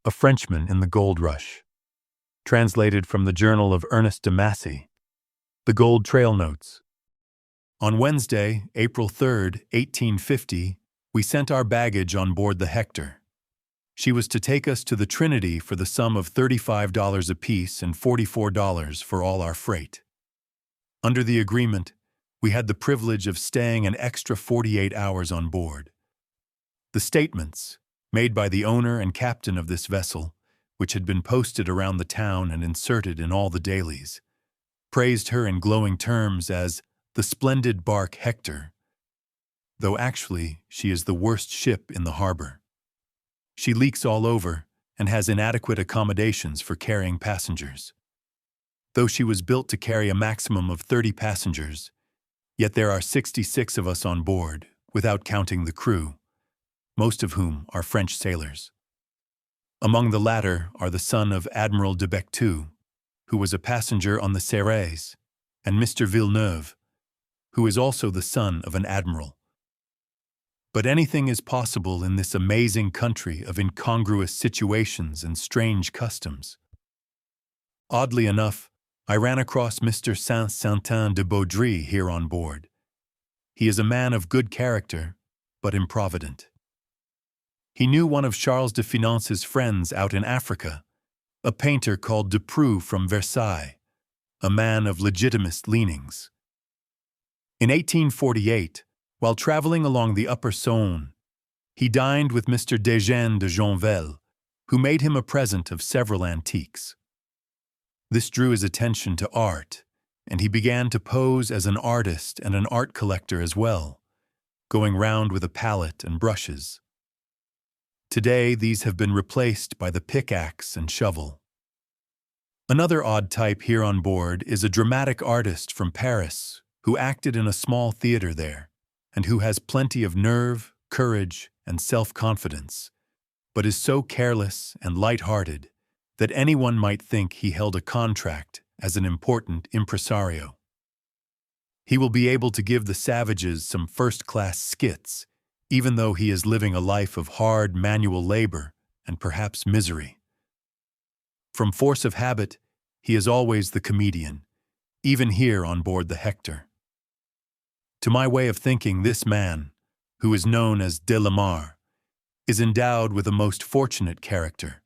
A Frenchman in the Gold Rush. Translated from the Journal of Ernest de Massey. The Gold Trail Notes. On Wednesday, April 3, 1850, we sent our baggage on board the Hector. She was to take us to the Trinity for the sum of $35 apiece and $44 for all our freight. Under the agreement, we had the privilege of staying an extra 48 hours on board. The statements, made by the owner and captain of this vessel, which had been posted around the town and inserted in all the dailies, praised her in glowing terms as the splendid Bark Hector, though actually she is the worst ship in the harbor. She leaks all over and has inadequate accommodations for carrying passengers. Though she was built to carry a maximum of 30 passengers, yet there are 66 of us on board, without counting the crew, most of whom are French sailors. Among the latter are the son of Admiral de Bectu, who was a passenger on the Ceres, and Mr. Villeneuve, who is also the son of an admiral. But anything is possible in this amazing country of incongruous situations and strange customs. Oddly enough, I ran across Mr. Saint-Saintin de Baudry here on board. He is a man of good character, but improvident. He knew one of Charles de Finance's friends out in Africa, a painter called Duprou from Versailles, a man of legitimist leanings. In 1848, while traveling along the Upper Saône, he dined with Mr. Desgennes de Jonvelle, who made him a present of several antiques. This drew his attention to art, and he began to pose as an artist and an art collector as well, going round with a palette and brushes. Today, these have been replaced by the pickaxe and shovel. Another odd type here on board is a dramatic artist from Paris who acted in a small theater there, and who has plenty of nerve, courage, and self-confidence, but is so careless and light-hearted that anyone might think he held a contract as an important impresario. He will be able to give the savages some first-class skits, even though he is living a life of hard manual labor and perhaps misery. From force of habit, he is always the comedian, even here on board the Hector. To my way of thinking, this man, who is known as de la Mare, is endowed with a most fortunate character,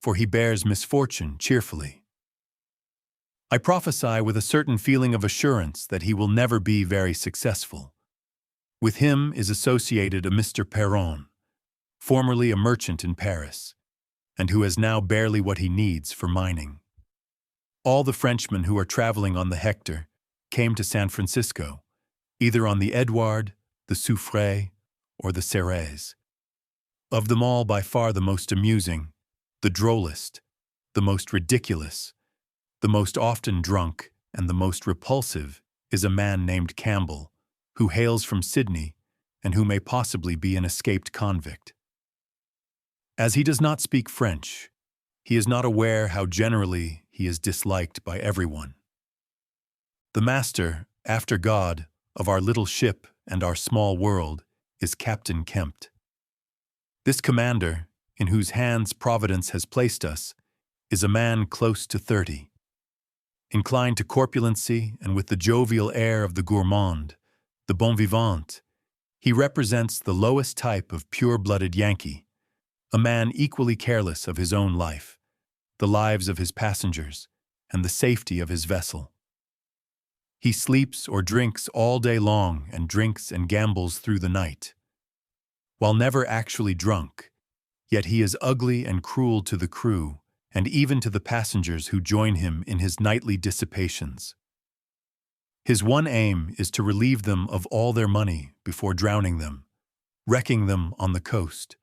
for he bears misfortune cheerfully. I prophesy with a certain feeling of assurance that he will never be very successful. With him is associated a Mr. Veron, formerly a merchant in Paris, and who has now barely what he needs for mining. All the Frenchmen who are traveling on the Hector came to San Francisco, either on the Edouard, the Soufrière, or the Ceres. Of them all, by far the most amusing, the drollest, the most ridiculous, the most often drunk, and the most repulsive is a man named Campbell, who hails from Sydney and who may possibly be an escaped convict. As he does not speak French, he is not aware how generally he is disliked by everyone. The master, after God, of our little ship and our small world is Captain Kempt. This commander, in whose hands Providence has placed us, is a man close to 30. Inclined to corpulency and with the jovial air of the gourmand, the bon vivant, he represents the lowest type of pure-blooded Yankee, a man equally careless of his own life, the lives of his passengers, and the safety of his vessel. He sleeps or drinks all day long and drinks and gambles through the night. While never actually drunk, yet he is ugly and cruel to the crew and even to the passengers who join him in his nightly dissipations. His one aim is to relieve them of all their money before drowning them, wrecking them on the coast,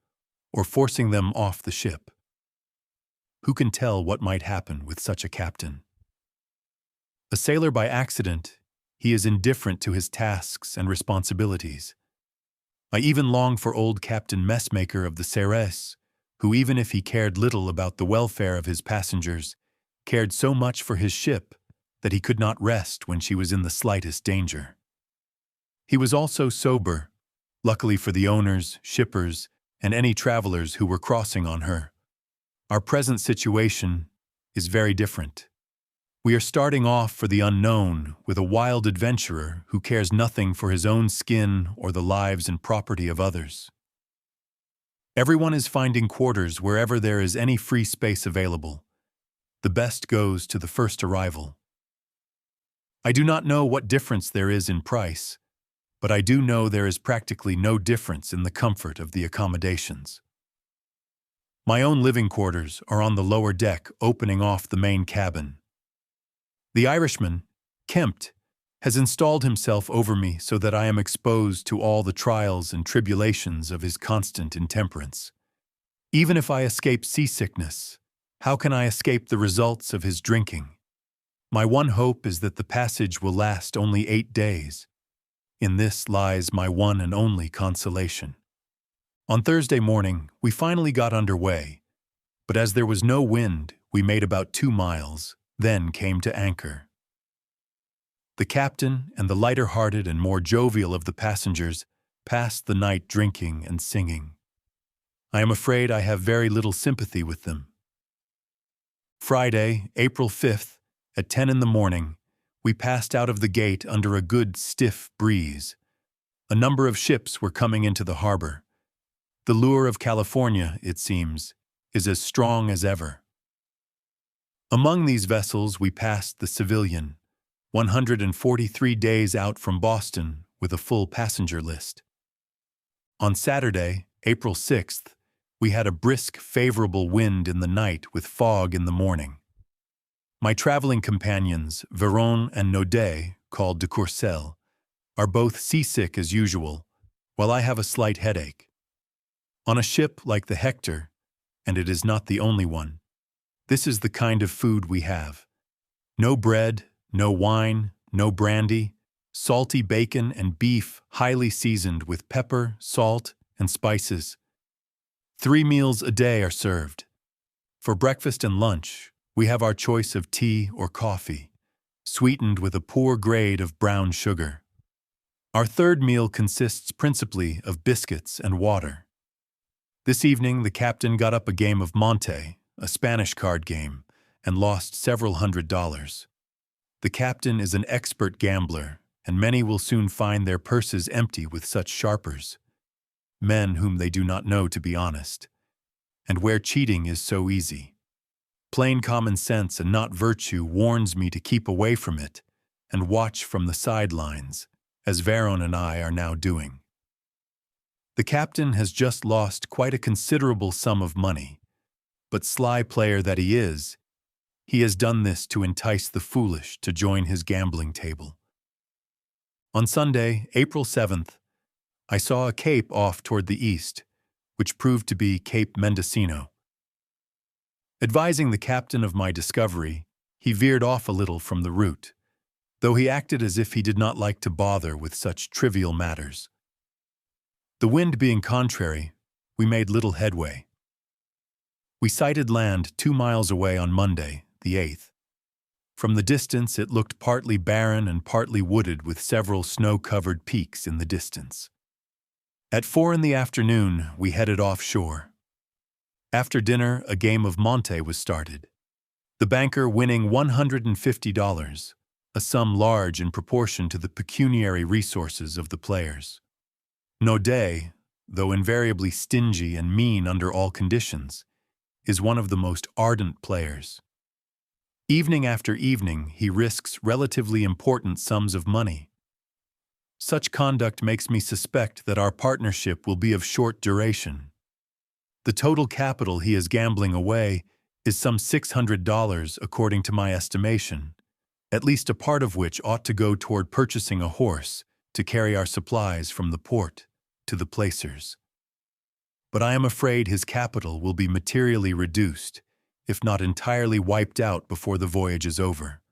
or forcing them off the ship. Who can tell what might happen with such a captain? A sailor by accident, he is indifferent to his tasks and responsibilities. I even long for old Captain Messmaker of the Ceres, who, even if he cared little about the welfare of his passengers, cared so much for his ship that he could not rest when she was in the slightest danger. He was also sober, luckily for the owners, shippers, and any travelers who were crossing on her. Our present situation is very different. We are starting off for the unknown with a wild adventurer who cares nothing for his own skin or the lives and property of others. Everyone is finding quarters wherever there is any free space available. The best goes to the first arrival. I do not know what difference there is in price, but I do know there is practically no difference in the comfort of the accommodations. My own living quarters are on the lower deck opening off the main cabin. The Irishman, Kempt, has installed himself over me so that I am exposed to all the trials and tribulations of his constant intemperance. Even if I escape seasickness, how can I escape the results of his drinking? My one hope is that the passage will last only 8 days. In this lies my one and only consolation. On Thursday morning, we finally got underway, but as there was no wind, we made about 2 miles, then came to anchor. The captain and the lighter-hearted and more jovial of the passengers passed the night drinking and singing. I am afraid I have very little sympathy with them. Friday, April 5th, at 10 in the morning, we passed out of the gate under a good stiff breeze. A number of ships were coming into the harbor. The lure of California, it seems, is as strong as ever. Among these vessels we passed the Civilian, 143 days out from Boston with a full passenger list. On Saturday, April 6th, we had a brisk, favorable wind in the night with fog in the morning. My traveling companions, Veron and Naudet, called de Courcelles, are both seasick as usual, while I have a slight headache. On a ship like the Hector, and it is not the only one, this is the kind of food we have. No bread, no wine, no brandy, salty bacon and beef highly seasoned with pepper, salt, and spices. 3 meals a day are served. For breakfast and lunch, we have our choice of tea or coffee, sweetened with a poor grade of brown sugar. Our third meal consists principally of biscuits and water. This evening, the captain got up a game of Monte, a Spanish card game, and lost several $100s. The captain is an expert gambler, and many will soon find their purses empty with such sharpers, men whom they do not know to be honest, and where cheating is so easy. Plain common sense and not virtue warns me to keep away from it and watch from the sidelines, as Veron and I are now doing. The captain has just lost quite a considerable sum of money, but sly player that he is, he has done this to entice the foolish to join his gambling table. On Sunday, April 7th, I saw a cape off toward the east, which proved to be Cape Mendocino. Advising the captain of my discovery, he veered off a little from the route, though he acted as if he did not like to bother with such trivial matters. The wind being contrary, we made little headway. We sighted land 2 miles away on Monday, the 8th. From the distance, it looked partly barren and partly wooded with several snow-covered peaks in the distance. At 4 in the afternoon, we headed offshore. After dinner, a game of Monte was started, the banker winning $150, a sum large in proportion to the pecuniary resources of the players. Naudet, though invariably stingy and mean under all conditions, is one of the most ardent players. Evening after evening, he risks relatively important sums of money. Such conduct makes me suspect that our partnership will be of short duration. The total capital he is gambling away is some $600 according to my estimation, at least a part of which ought to go toward purchasing a horse to carry our supplies from the port to the placers. But I am afraid his capital will be materially reduced, if not entirely wiped out before the voyage is over.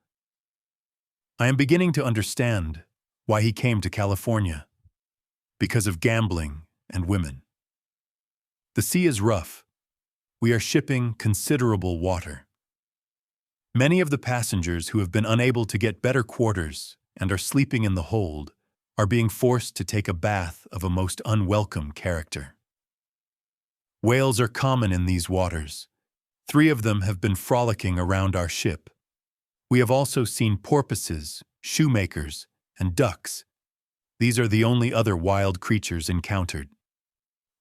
I am beginning to understand why he came to California, because of gambling and women. The sea is rough. We are shipping considerable water. Many of the passengers who have been unable to get better quarters and are sleeping in the hold are being forced to take a bath of a most unwelcome character. Whales are common in these waters, 3 of them have been frolicking around our ship. We have also seen porpoises, shoemakers, and ducks. These are the only other wild creatures encountered.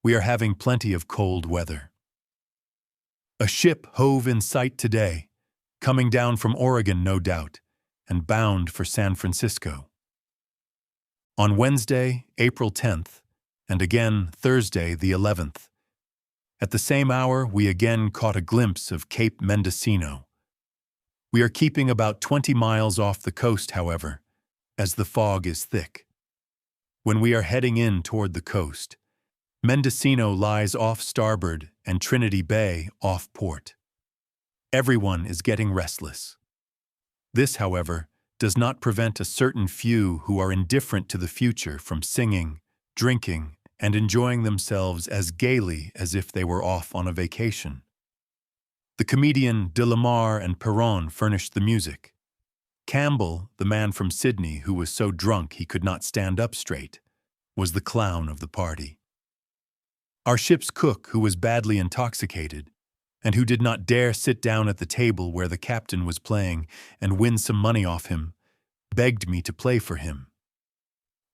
We are having plenty of cold weather. A ship hove in sight today, coming down from Oregon, no doubt, and bound for San Francisco. On Wednesday, April 10th, and again Thursday, the 11th, at the same hour, we again caught a glimpse of Cape Mendocino. We are keeping about 20 miles off the coast, however, as the fog is thick. When we are heading in toward the coast, Mendocino lies off starboard and Trinity Bay off port. Everyone is getting restless. This, however, does not prevent a certain few who are indifferent to the future from singing, drinking, and enjoying themselves as gaily as if they were off on a vacation. The comedian de Lamar and Veron furnished the music. Campbell, the man from Sydney who was so drunk he could not stand up straight, was the clown of the party. Our ship's cook, who was badly intoxicated, and who did not dare sit down at the table where the captain was playing and win some money off him, begged me to play for him.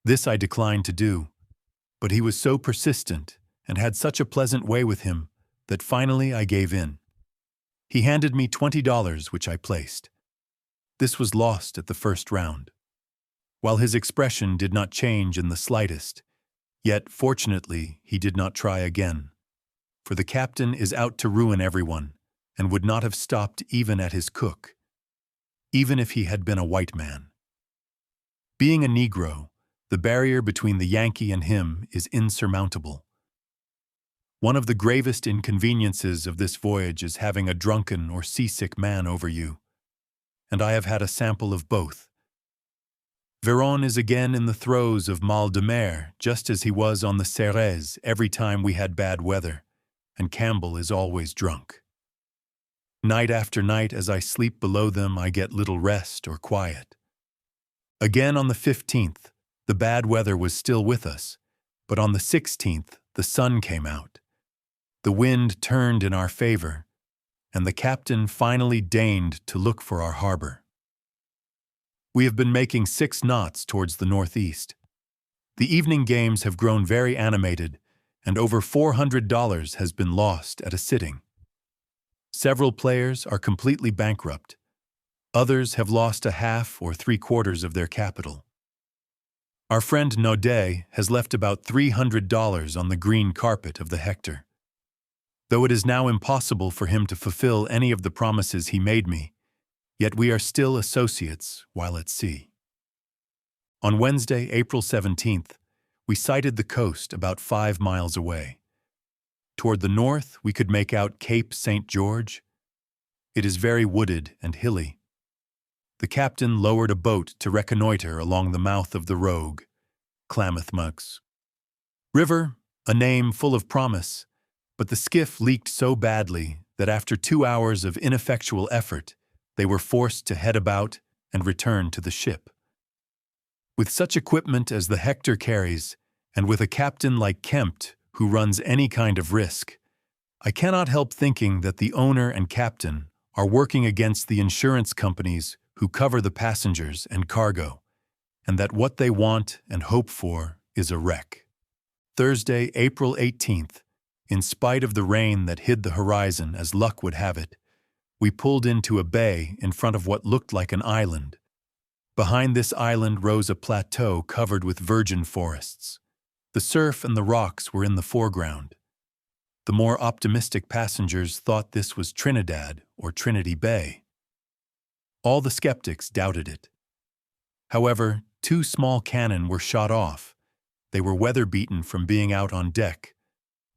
This I declined to do, but he was so persistent and had such a pleasant way with him that finally I gave in. He handed me $20, which I placed. This was lost at the first round. While his expression did not change in the slightest, yet fortunately he did not try again, for the captain is out to ruin everyone and would not have stopped even at his cook, even if he had been a white man. Being a Negro, the barrier between the Yankee and him is insurmountable. One of the gravest inconveniences of this voyage is having a drunken or seasick man over you, and I have had a sample of both. Veron is again in the throes of mal de mer, just as he was on the Ceres every time we had bad weather, and Campbell is always drunk. Night after night as I sleep below them, I get little rest or quiet. Again on the 15th, the bad weather was still with us, but on the 16th, the sun came out. The wind turned in our favor, and the captain finally deigned to look for our harbor. We have been making 6 knots towards the northeast. The evening games have grown very animated, and over $400 has been lost at a sitting. Several players are completely bankrupt. Others have lost a half or 3/4 of their capital. Our friend Naudet has left about $300 on the green carpet of the Hector. Though it is now impossible for him to fulfill any of the promises he made me, yet we are still associates while at sea. On Wednesday, April 17th, we sighted the coast about 5 miles away. Toward the north, we could make out Cape St. George. It is very wooded and hilly. The captain lowered a boat to reconnoiter along the mouth of the Rogue, Klamath Mugs River, a name full of promise, but the skiff leaked so badly that after 2 hours of ineffectual effort, they were forced to head about and return to the ship. With such equipment as the Hector carries, and with a captain like Kempt who runs any kind of risk, I cannot help thinking that the owner and captain are working against the insurance companies who cover the passengers and cargo, and that what they want and hope for is a wreck. Thursday, April 18th, in spite of the rain that hid the horizon as luck would have it, we pulled into a bay in front of what looked like an island. Behind this island rose a plateau covered with virgin forests. The surf and the rocks were in the foreground. The more optimistic passengers thought this was Trinidad or Trinity Bay. All the skeptics doubted it. However, 2 small cannon were shot off. They were weather-beaten from being out on deck,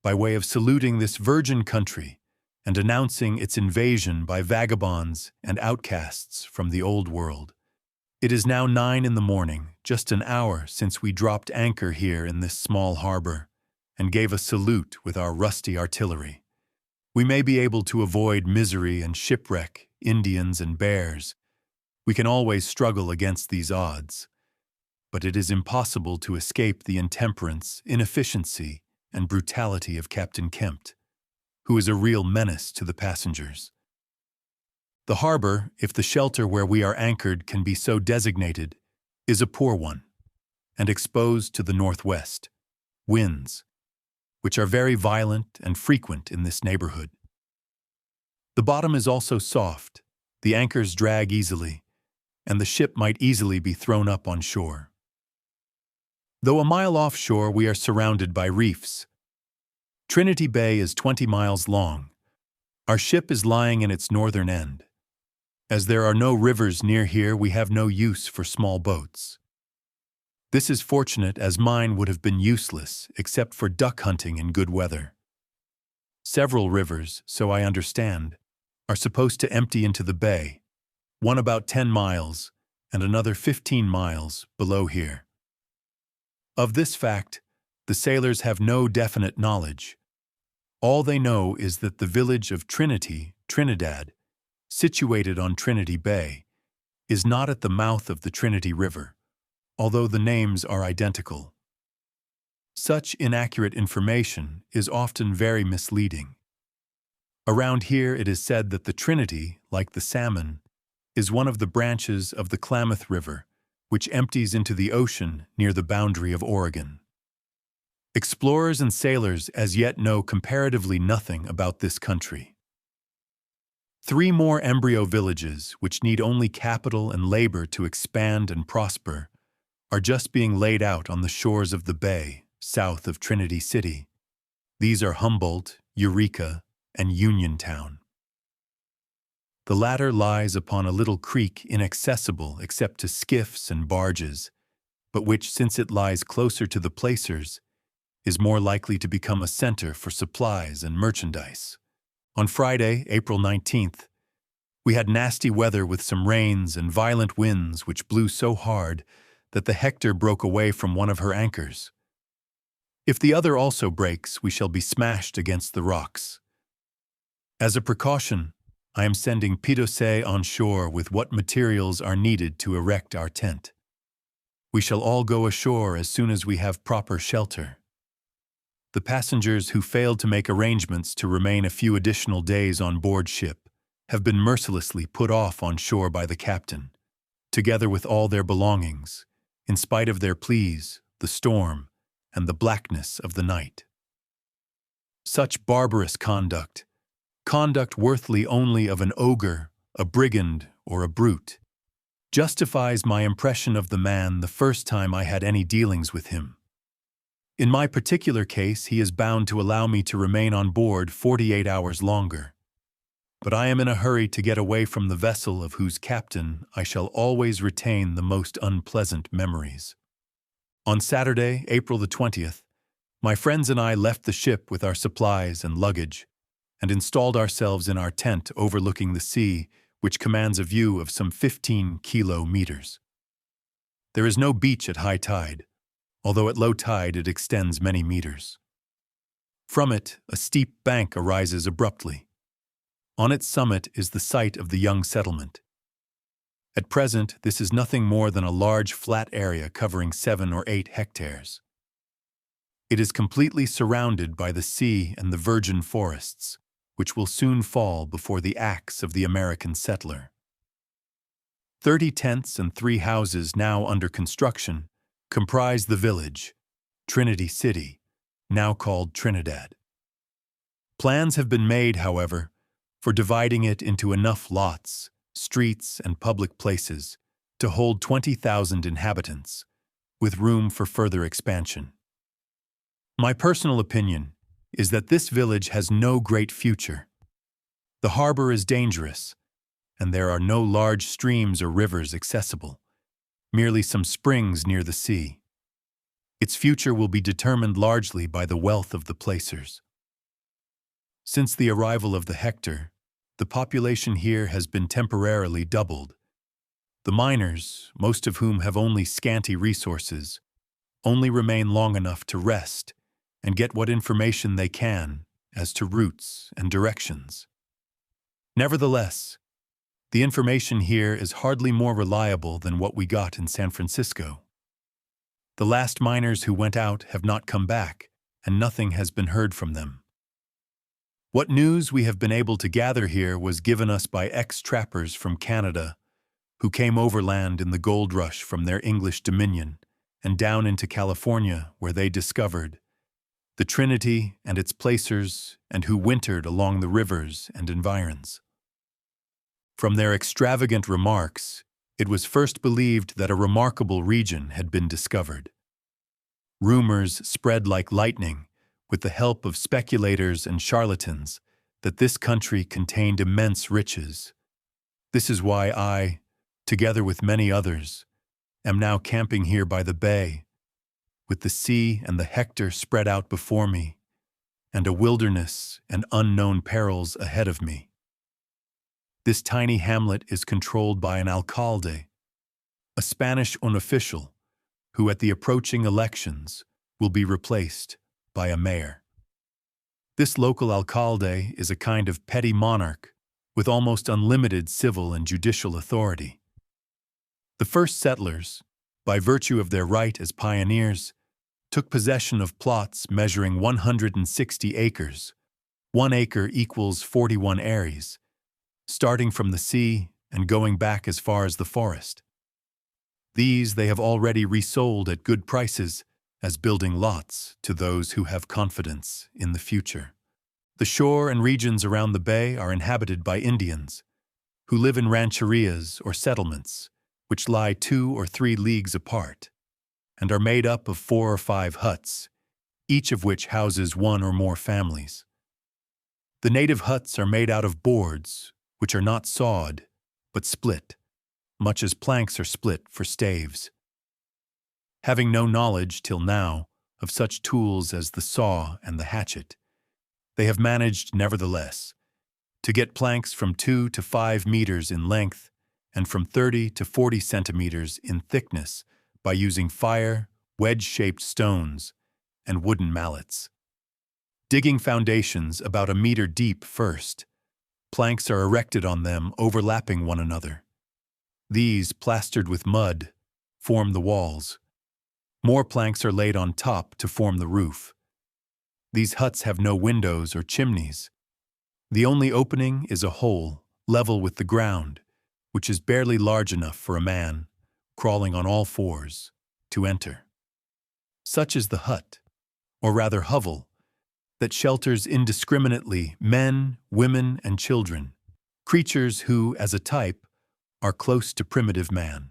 by way of saluting this virgin country and announcing its invasion by vagabonds and outcasts from the old world. It is now 9 in the morning, just an hour since we dropped anchor here in this small harbor, and gave a salute with our rusty artillery. We may be able to avoid misery and shipwreck, Indians and bears. We can always struggle against these odds. But it is impossible to escape the intemperance, inefficiency, and brutality of Captain Kempt. who is a real menace to the passengers. The harbor, if the shelter where we are anchored can be so designated, is a poor one, and exposed to the northwest winds, which are very violent and frequent in this neighborhood. The bottom is also soft, the anchors drag easily, and the ship might easily be thrown up on shore. Though a mile offshore, we are surrounded by reefs. Trinity Bay is 20 miles long. Our ship is lying in its northern end. As there are no rivers near here, we have no use for small boats. This is fortunate, as mine would have been useless except for duck hunting in good weather. Several rivers, so I understand, are supposed to empty into the bay, one about 10 miles and another 15 miles below here. Of this fact, the sailors have no definite knowledge. All they know is that the village of Trinity, Trinidad, situated on Trinity Bay, is not at the mouth of the Trinity River, although the names are identical. Such inaccurate information is often very misleading. Around here it is said that the Trinity, like the salmon, is one of the branches of the Klamath River, which empties into the ocean near the boundary of Oregon. Explorers and sailors as yet know comparatively nothing about this country. 3 more embryo villages, which need only capital and labor to expand and prosper, are just being laid out on the shores of the bay, south of Trinity City. These are Humboldt, Eureka, and Uniontown. The latter lies upon a little creek inaccessible except to skiffs and barges, but which, since it lies closer to the placers, is more likely to become a center for supplies and merchandise. On Friday, April 19th, we had nasty weather with some rains and violent winds which blew so hard that the Hector broke away from one of her anchors. If the other also breaks, we shall be smashed against the rocks. As a precaution, I am sending Pitocet on shore with what materials are needed to erect our tent. We shall all go ashore as soon as we have proper shelter. The passengers who failed to make arrangements to remain a few additional days on board ship have been mercilessly put off on shore by the captain, together with all their belongings, in spite of their pleas, the storm, and the blackness of the night. Such barbarous conduct worthy only of an ogre, a brigand, or a brute, justifies my impression of the man the first time I had any dealings with him. In my particular case, he is bound to allow me to remain on board 48 hours longer. But I am in a hurry to get away from the vessel of whose captain I shall always retain the most unpleasant memories. On Saturday, April the 20th, my friends and I left the ship with our supplies and luggage and installed ourselves in our tent overlooking the sea, which commands a view of some 15 kilometers. There is no beach at high tide, although at low tide it extends many meters. From it, a steep bank arises abruptly. On its summit is the site of the young settlement. At present, this is nothing more than a large flat area covering 7 or 8 hectares. It is completely surrounded by the sea and the virgin forests, which will soon fall before the axe of the American settler. 30 tents and 3 houses now under construction comprise the village, Trinity City, now called Trinidad. Plans have been made, however, for dividing it into enough lots, streets, and public places to hold 20,000 inhabitants, with room for further expansion. My personal opinion is that this village has no great future. The harbor is dangerous, and there are no large streams or rivers accessible, merely some springs near the sea. Its future will be determined largely by the wealth of the placers. Since the arrival of the Hector, the population here has been temporarily doubled. The miners, most of whom have only scanty resources, only remain long enough to rest and get what information they can as to routes and directions. Nevertheless, the information here is hardly more reliable than what we got in San Francisco. The last miners who went out have not come back, and nothing has been heard from them. What news we have been able to gather here was given us by ex-trappers from Canada who came overland in the gold rush from their English dominion and down into California, where they discovered the Trinity and its placers, and who wintered along the rivers and environs. From their extravagant remarks, it was first believed that a remarkable region had been discovered. Rumors spread like lightning, with the help of speculators and charlatans, that this country contained immense riches. This is why I, together with many others, am now camping here by the bay, with the sea and the Hector spread out before me, and a wilderness and unknown perils ahead of me. This tiny hamlet is controlled by an alcalde, a Spanish unofficial, who at the approaching elections will be replaced by a mayor. This local alcalde is a kind of petty monarch with almost unlimited civil and judicial authority. The first settlers, by virtue of their right as pioneers, took possession of plots measuring 160 acres. 1 acre equals 41 aries, starting from the sea and going back as far as the forest. These they have already resold at good prices as building lots to those who have confidence in the future. The shore and regions around the bay are inhabited by Indians, who live in rancherias or settlements, which lie 2 or 3 leagues apart, and are made up of 4 or 5 huts, each of which houses 1 or more families. The native huts are made out of boards, which are not sawed, but split, much as planks are split for staves. Having no knowledge, till now, of such tools as the saw and the hatchet, they have managed, nevertheless, to get planks from 2 to 5 meters in length and from 30 to 40 centimeters in thickness by using fire, wedge-shaped stones, and wooden mallets. Digging foundations about a meter deep first, planks are erected on them overlapping one another. These, plastered with mud, form the walls. More planks are laid on top to form the roof. These huts have no windows or chimneys. The only opening is a hole, level with the ground, which is barely large enough for a man, crawling on all 4s, to enter. Such is the hut, or rather hovel, that shelters indiscriminately men, women, and children, creatures who, as a type, are close to primitive man.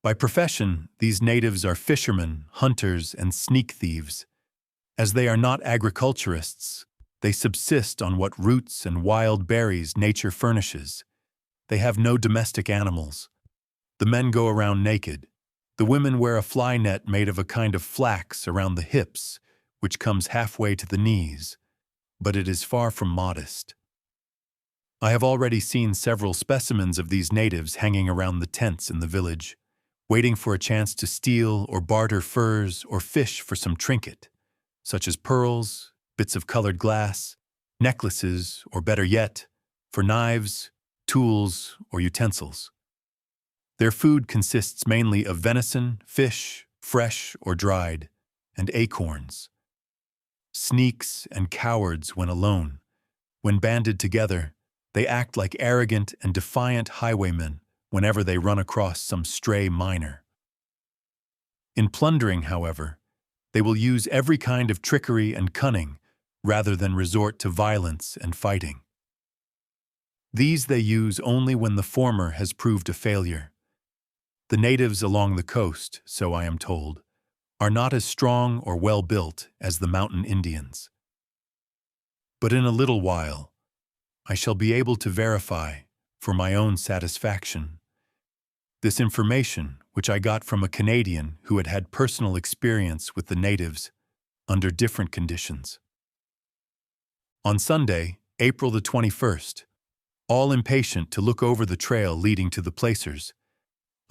By profession, these natives are fishermen, hunters, and sneak thieves. As they are not agriculturists, they subsist on what roots and wild berries nature furnishes. They have no domestic animals. The men go around naked. The women wear a fly net made of a kind of flax around the hips, which comes halfway to the knees, but it is far from modest. I have already seen several specimens of these natives hanging around the tents in the village, waiting for a chance to steal or barter furs or fish for some trinket, such as pearls, bits of colored glass, necklaces, or better yet, for knives, tools, or utensils. Their food consists mainly of venison, fish, fresh or dried, and acorns. Sneaks and cowards when alone. When banded together, they act like arrogant and defiant highwaymen whenever they run across some stray miner. In plundering, however, they will use every kind of trickery and cunning rather than resort to violence and fighting. These they use only when the former has proved a failure. The natives along the coast, so I am told, are not as strong or well-built as the mountain Indians. But in a little while, I shall be able to verify, for my own satisfaction, this information which I got from a Canadian who had had personal experience with the natives under different conditions. On Sunday, April the 21st, all impatient to look over the trail leading to the placers,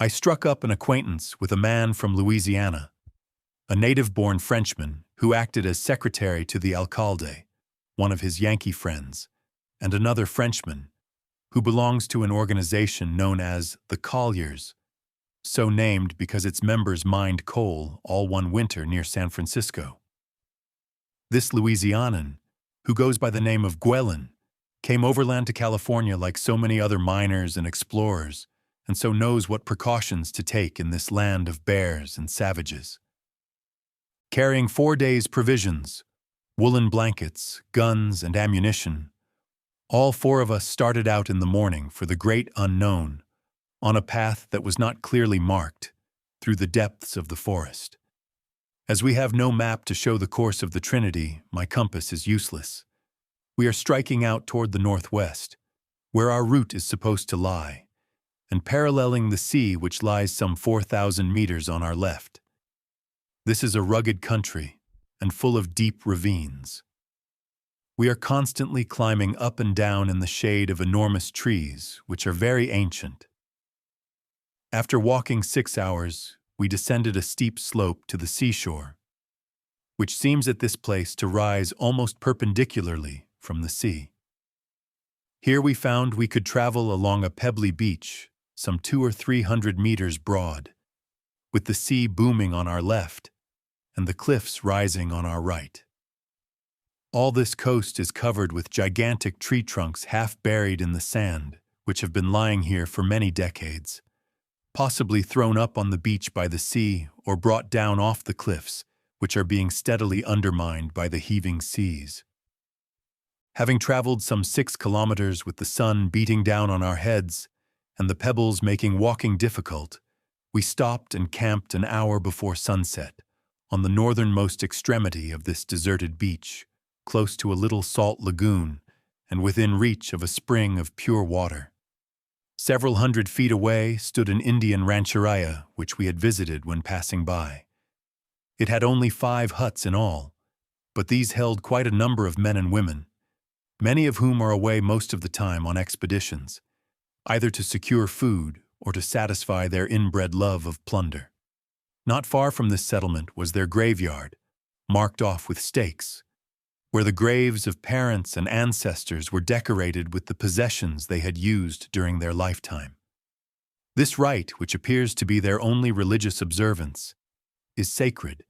I struck up an acquaintance with a man from Louisiana, a native-born Frenchman who acted as secretary to the alcalde, one of his Yankee friends, and another Frenchman, who belongs to an organization known as the Colliers, so named because its members mined coal all one winter near San Francisco. This Louisianan, who goes by the name of Gwelin, came overland to California like so many other miners and explorers, and so knows what precautions to take in this land of bears and savages. Carrying 4 days' provisions, woolen blankets, guns, and ammunition, all 4 of us started out in the morning for the great unknown, on a path that was not clearly marked, through the depths of the forest. As we have no map to show the course of the Trinity, my compass is useless. We are striking out toward the northwest, where our route is supposed to lie, and paralleling the sea which lies some 4,000 meters on our left. This is a rugged country and full of deep ravines. We are constantly climbing up and down in the shade of enormous trees, which are very ancient. After walking 6 hours, we descended a steep slope to the seashore, which seems at this place to rise almost perpendicularly from the sea. Here we found we could travel along a pebbly beach, some 200 or 300 meters broad, with the sea booming on our left and the cliffs rising on our right. All this coast is covered with gigantic tree trunks half buried in the sand, which have been lying here for many decades, possibly thrown up on the beach by the sea or brought down off the cliffs, which are being steadily undermined by the heaving seas. Having traveled some 6 kilometers with the sun beating down on our heads and the pebbles making walking difficult, we stopped and camped an hour before sunset on the northernmost extremity of this deserted beach, close to a little salt lagoon and within reach of a spring of pure water. Several hundred feet away stood an Indian rancheria which we had visited when passing by. It had only 5 huts in all, but these held quite a number of men and women, many of whom are away most of the time on expeditions, either to secure food or to satisfy their inbred love of plunder. Not far from this settlement was their graveyard, marked off with stakes, where the graves of parents and ancestors were decorated with the possessions they had used during their lifetime. This rite, which appears to be their only religious observance, is sacred,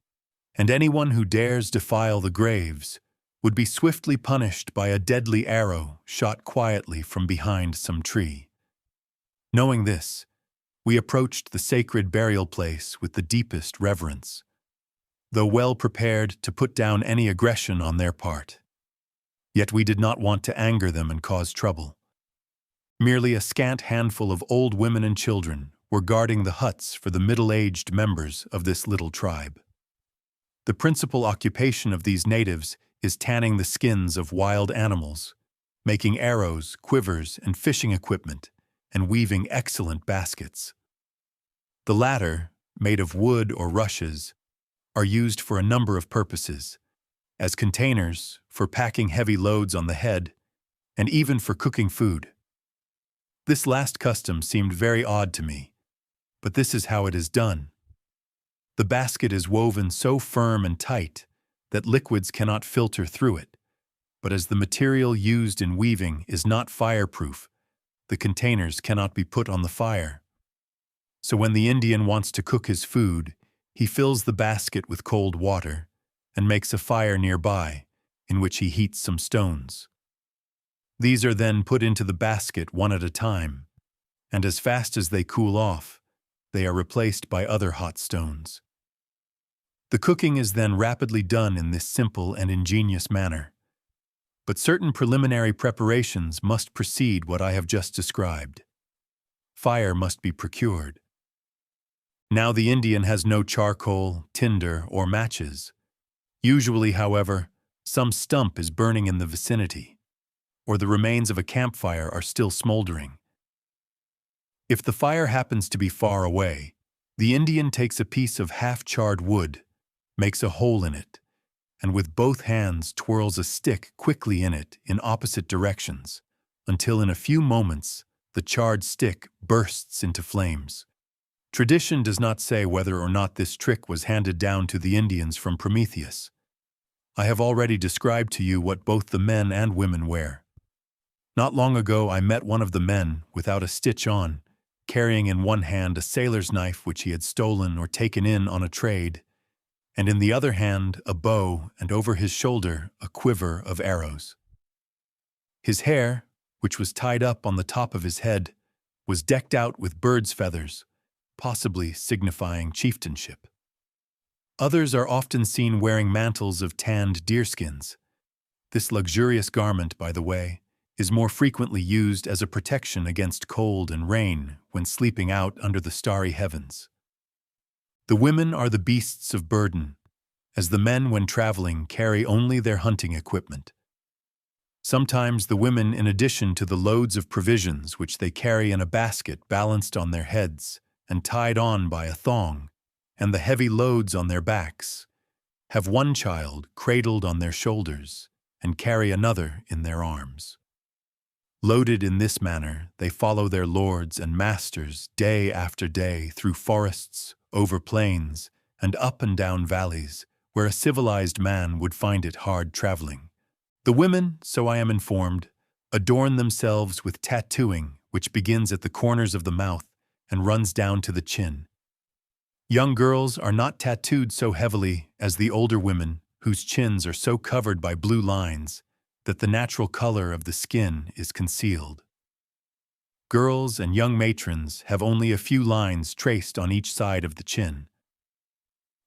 and anyone who dares defile the graves would be swiftly punished by a deadly arrow shot quietly from behind some tree. Knowing this, we approached the sacred burial place with the deepest reverence, though well prepared to put down any aggression on their part. Yet we did not want to anger them and cause trouble. Merely a scant handful of old women and children were guarding the huts for the middle-aged members of this little tribe. The principal occupation of these natives is tanning the skins of wild animals, making arrows, quivers, and fishing equipment, and weaving excellent baskets. The latter, made of wood or rushes, are used for a number of purposes, as containers for packing heavy loads on the head, and even for cooking food. This last custom seemed very odd to me, but this is how it is done. The basket is woven so firm and tight that liquids cannot filter through it, but as the material used in weaving is not fireproof, the containers cannot be put on the fire. So when the Indian wants to cook his food, he fills the basket with cold water and makes a fire nearby, in which he heats some stones. These are then put into the basket one at a time, and as fast as they cool off, they are replaced by other hot stones. The cooking is then rapidly done in this simple and ingenious manner, but certain preliminary preparations must precede what I have just described. Fire must be procured. Now the Indian has no charcoal, tinder, or matches. Usually, however, some stump is burning in the vicinity, or the remains of a campfire are still smoldering. If the fire happens to be far away, the Indian takes a piece of half-charred wood, makes a hole in it, and with both hands twirls a stick quickly in it in opposite directions, until in a few moments the charred stick bursts into flames. Tradition does not say whether or not this trick was handed down to the Indians from Prometheus. I have already described to you what both the men and women wear. Not long ago I met one of the men, without a stitch on, carrying in one hand a sailor's knife which he had stolen or taken in on a trade, and in the other hand a bow, and over his shoulder a quiver of arrows. His hair, which was tied up on the top of his head, was decked out with birds' feathers, possibly signifying chieftainship. Others are often seen wearing mantles of tanned deerskins. This luxurious garment, by the way, is more frequently used as a protection against cold and rain when sleeping out under the starry heavens. The women are the beasts of burden, as the men, when traveling, carry only their hunting equipment. Sometimes the women, in addition to the loads of provisions which they carry in a basket balanced on their heads and tied on by a thong, and the heavy loads on their backs, have one child cradled on their shoulders and carry another in their arms. Loaded in this manner, they follow their lords and masters day after day through forests, over plains, and up and down valleys, where a civilized man would find it hard traveling. The women, so I am informed, adorn themselves with tattooing, which begins at the corners of the mouth and runs down to the chin. Young girls are not tattooed so heavily as the older women, whose chins are so covered by blue lines that the natural color of the skin is concealed. Girls and young matrons have only a few lines traced on each side of the chin.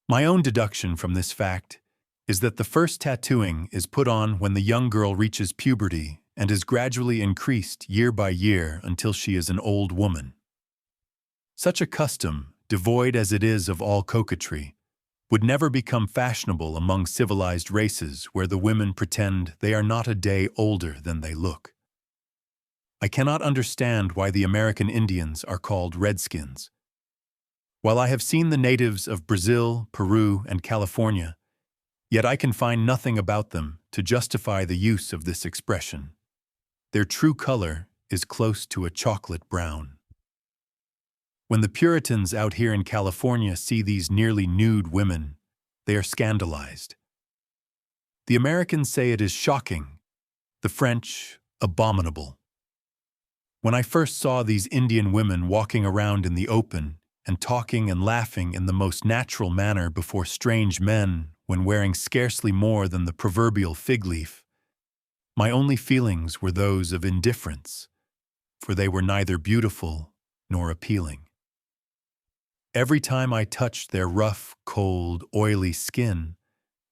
My own deduction from this fact is that the first tattooing is put on when the young girl reaches puberty and is gradually increased year by year until she is an old woman. Such a custom, devoid as it is of all coquetry, would never become fashionable among civilized races where the women pretend they are not a day older than they look. I cannot understand why the American Indians are called Redskins. While I have seen the natives of Brazil, Peru, and California, yet I can find nothing about them to justify the use of this expression. Their true color is close to a chocolate brown. When the Puritans out here in California see these nearly nude women, they are scandalized. The Americans say it is shocking, the French, abominable. When I first saw these Indian women walking around in the open and talking and laughing in the most natural manner before strange men when wearing scarcely more than the proverbial fig leaf, my only feelings were those of indifference, for they were neither beautiful nor appealing. Every time I touched their rough, cold, oily skin,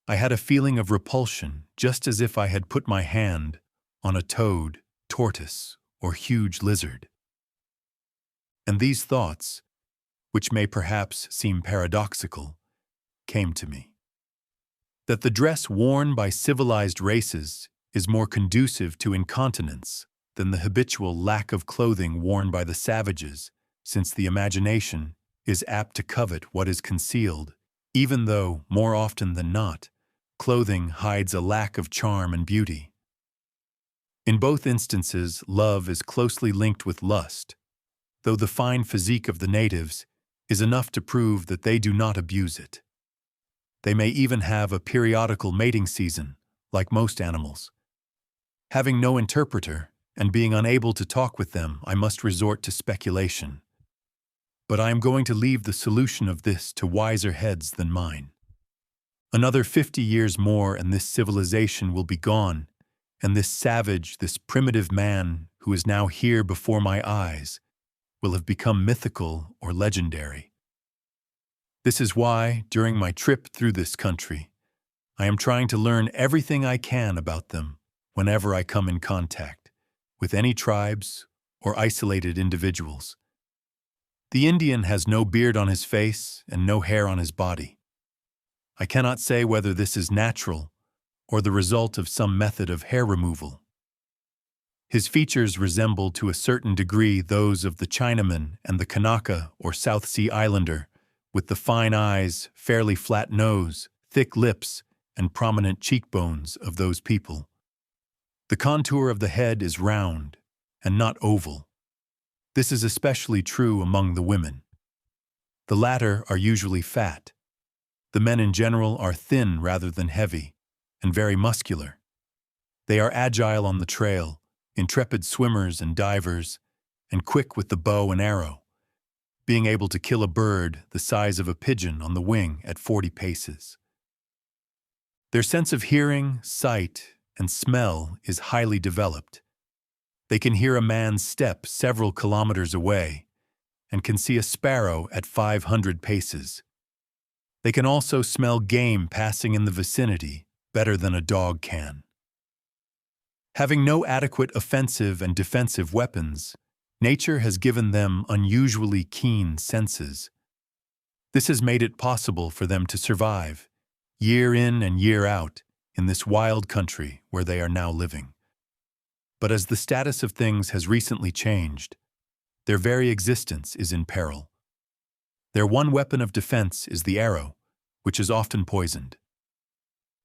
I had a feeling of repulsion, just as if I had put my hand on a toad, tortoise, or huge lizard. And these thoughts, which may perhaps seem paradoxical, came to me. That the dress worn by civilized races is more conducive to incontinence than the habitual lack of clothing worn by the savages, since the imagination is apt to covet what is concealed, even though, more often than not, clothing hides a lack of charm and beauty. In both instances, love is closely linked with lust, though the fine physique of the natives is enough to prove that they do not abuse it. They may even have a periodical mating season, like most animals. Having no interpreter and being unable to talk with them, I must resort to speculation. But I am going to leave the solution of this to wiser heads than mine. Another 50 years more and this civilization will be gone, and this savage, this primitive man who is now here before my eyes, will have become mythical or legendary. This is why, during my trip through this country, I am trying to learn everything I can about them whenever I come in contact with any tribes or isolated individuals. The Indian has no beard on his face and no hair on his body. I cannot say whether this is natural or the result of some method of hair removal. His features resemble to a certain degree those of the Chinaman and the Kanaka or South Sea Islander, with the fine eyes, fairly flat nose, thick lips, and prominent cheekbones of those people. The contour of the head is round and not oval. This is especially true among the women. The latter are usually fat. The men in general are thin rather than heavy, and very muscular. They are agile on the trail, intrepid swimmers and divers, and quick with the bow and arrow, being able to kill a bird the size of a pigeon on the wing at 40 paces. Their sense of hearing, sight, and smell is highly developed. They can hear a man's step several kilometers away and can see a sparrow at 500 paces. They can also smell game passing in the vicinity better than a dog can. Having no adequate offensive and defensive weapons, nature has given them unusually keen senses. This has made it possible for them to survive, year in and year out, in this wild country where they are now living. But as the status of things has recently changed, their very existence is in peril. Their one weapon of defense is the arrow, which is often poisoned.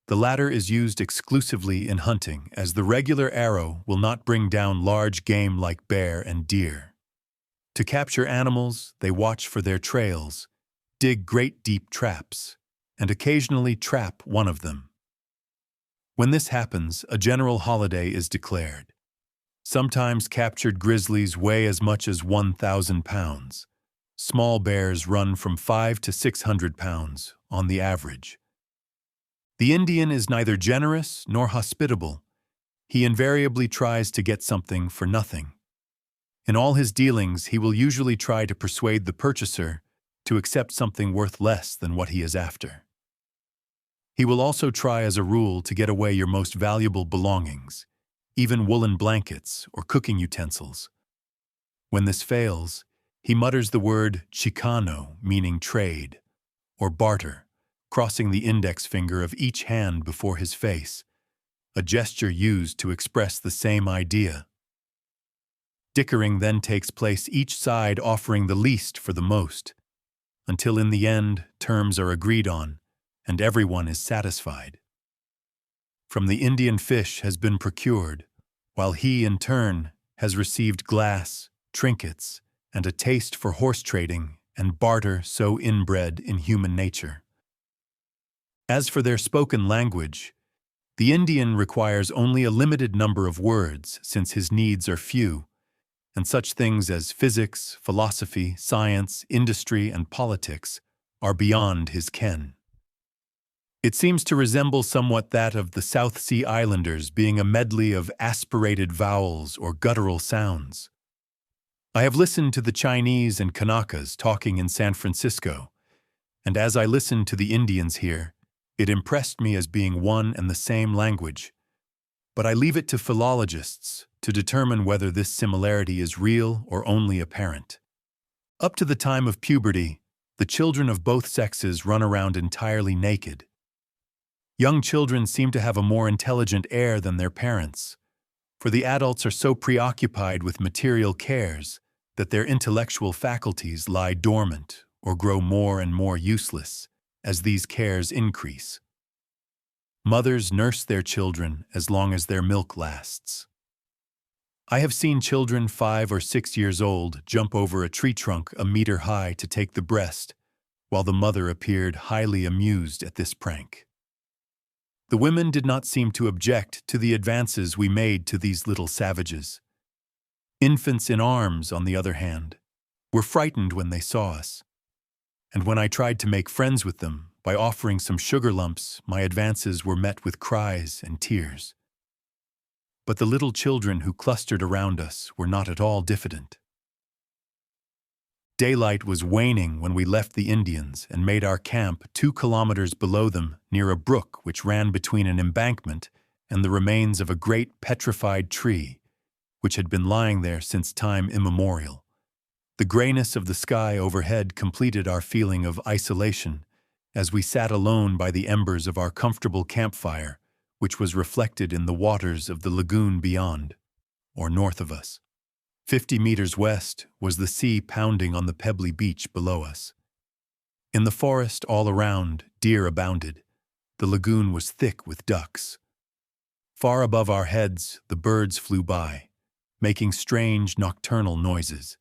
The latter is used exclusively in hunting, as the regular arrow will not bring down large game like bear and deer. To capture animals, they watch for their trails, dig great deep traps, and occasionally trap one of them. When this happens, a general holiday is declared. Sometimes captured grizzlies weigh as much as 1,000 pounds. Small bears run from 500 to 600 pounds on the average. The Indian is neither generous nor hospitable. He invariably tries to get something for nothing. In all his dealings, he will usually try to persuade the purchaser to accept something worth less than what he is after. He will also try as a rule to get away your most valuable belongings, even woolen blankets or cooking utensils. When this fails, he mutters the word chicano, meaning trade, or barter, crossing the index finger of each hand before his face, a gesture used to express the same idea. Dickering then takes place, each side offering the least for the most, until in the end terms are agreed on and everyone is satisfied. From the Indian fish has been procured, while he in turn has received glass, trinkets, and a taste for horse trading and barter so inbred in human nature. As for their spoken language, the Indian requires only a limited number of words since his needs are few, and such things as physics, philosophy, science, industry, and politics are beyond his ken. It seems to resemble somewhat that of the South Sea Islanders, being a medley of aspirated vowels or guttural sounds. I have listened to the Chinese and Kanakas talking in San Francisco, and as I listened to the Indians here, it impressed me as being one and the same language. But I leave it to philologists to determine whether this similarity is real or only apparent. Up to the time of puberty, the children of both sexes run around entirely naked. Young children seem to have a more intelligent air than their parents, for the adults are so preoccupied with material cares that their intellectual faculties lie dormant or grow more and more useless as these cares increase. Mothers nurse their children as long as their milk lasts. I have seen children 5 or 6 years old jump over a tree trunk a meter high to take the breast, while the mother appeared highly amused at this prank. The women did not seem to object to the advances we made to these little savages. Infants in arms, on the other hand, were frightened when they saw us, and when I tried to make friends with them by offering some sugar lumps, my advances were met with cries and tears. But the little children who clustered around us were not at all diffident. Daylight was waning when we left the Indians and made our camp 2 kilometers below them near a brook which ran between an embankment and the remains of a great petrified tree, which had been lying there since time immemorial. The grayness of the sky overhead completed our feeling of isolation as we sat alone by the embers of our comfortable campfire, which was reflected in the waters of the lagoon beyond, or north of us. 50 meters west was the sea pounding on the pebbly beach below us. In the forest all around, deer abounded. The lagoon was thick with ducks. Far above our heads, the birds flew by, making strange nocturnal noises.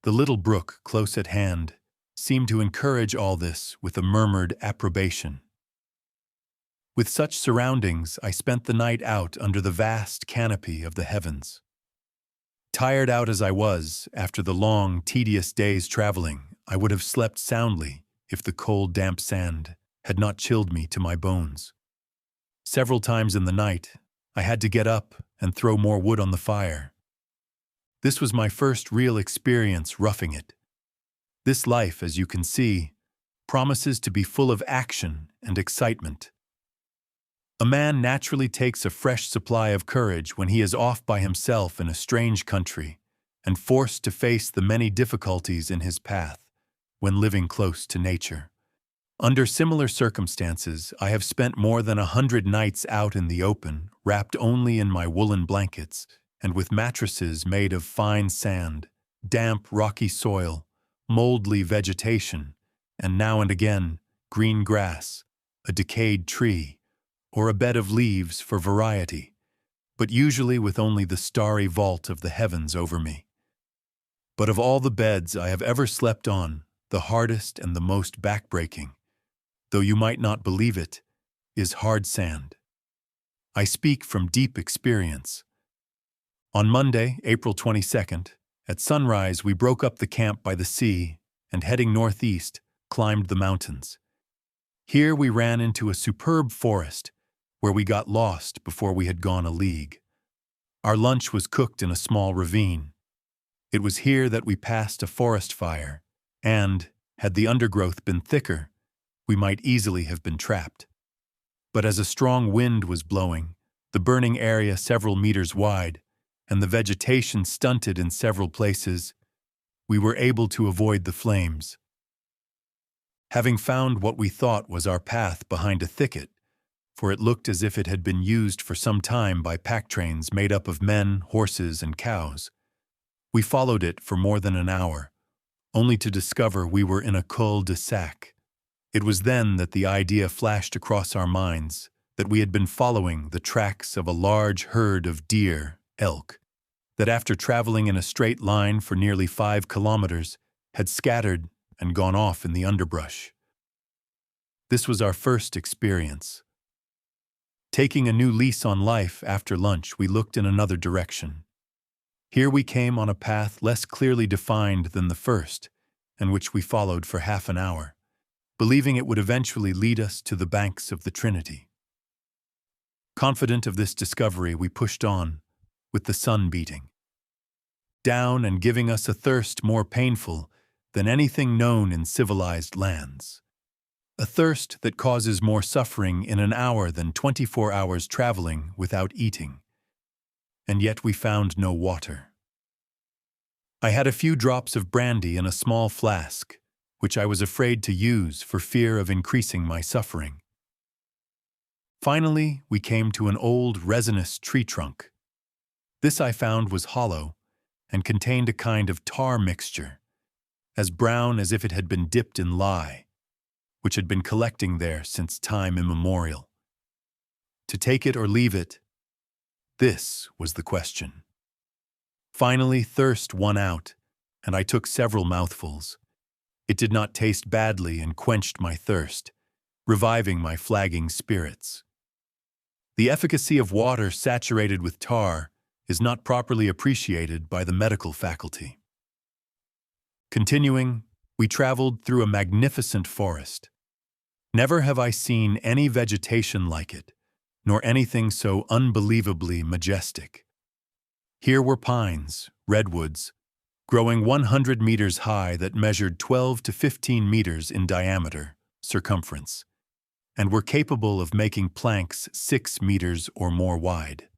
The little brook close at hand seemed to encourage all this with a murmured approbation. With such surroundings, I spent the night out under the vast canopy of the heavens. Tired out as I was, after the long, tedious day's traveling, I would have slept soundly if the cold, damp sand had not chilled me to my bones. Several times in the night, I had to get up and throw more wood on the fire. This was my first real experience roughing it. This life, as you can see, promises to be full of action and excitement. A man naturally takes a fresh supply of courage when he is off by himself in a strange country and forced to face the many difficulties in his path when living close to nature. Under similar circumstances, I have spent more than 100 nights out in the open, wrapped only in my woolen blankets and with mattresses made of fine sand, damp, rocky soil, moldly vegetation, and now and again, green grass, a decayed tree, or a bed of leaves for variety, but usually with only the starry vault of the heavens over me. But of all the beds I have ever slept on, the hardest and the most backbreaking, though you might not believe it, is hard sand. I speak from deep experience. On Monday, April 22nd, at sunrise we broke up the camp by the sea and, heading northeast, climbed the mountains. Here we ran into a superb forest where we got lost before we had gone a league. Our lunch was cooked in a small ravine. It was here that we passed a forest fire, and, had the undergrowth been thicker, we might easily have been trapped. But as a strong wind was blowing, the burning area several meters wide, and the vegetation stunted in several places, we were able to avoid the flames. Having found what we thought was our path behind a thicket, for it looked as if it had been used for some time by pack trains made up of men, horses, and cows, we followed it for more than an hour, only to discover we were in a cul-de-sac. It was then that the idea flashed across our minds that we had been following the tracks of a large herd of deer, elk, that after traveling in a straight line for nearly 5 kilometers, had scattered and gone off in the underbrush. This was our first experience. Taking a new lease on life after lunch, we looked in another direction. Here we came on a path less clearly defined than the first, and which we followed for half an hour, believing it would eventually lead us to the banks of the Trinity. Confident of this discovery, we pushed on, with the sun beating down and giving us a thirst more painful than anything known in civilized lands. A thirst that causes more suffering in an hour than 24 hours traveling without eating. And yet we found no water. I had a few drops of brandy in a small flask, which I was afraid to use for fear of increasing my suffering. Finally, we came to an old resinous tree trunk. This I found was hollow and contained a kind of tar mixture, as brown as if it had been dipped in lye, which had been collecting there since time immemorial. To take it or leave it, this was the question. Finally, thirst won out, and I took several mouthfuls. It did not taste badly and quenched my thirst, reviving my flagging spirits. The efficacy of water saturated with tar is not properly appreciated by the medical faculty. Continuing, we traveled through a magnificent forest. Never have I seen any vegetation like it, nor anything so unbelievably majestic. Here were pines, redwoods, growing 100 meters high that measured 12 to 15 meters in diameter, circumference, and were capable of making planks 6 meters or more wide.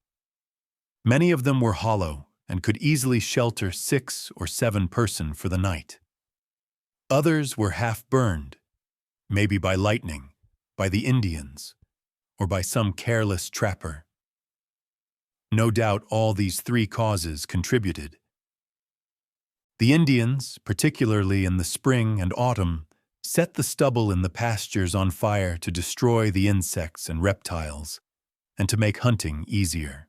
Many of them were hollow and could easily shelter 6 or 7 persons for the night. Others were half burned, maybe by lightning, by the Indians, or by some careless trapper. No doubt all these 3 causes contributed. The Indians, particularly in the spring and autumn, set the stubble in the pastures on fire to destroy the insects and reptiles, and to make hunting easier.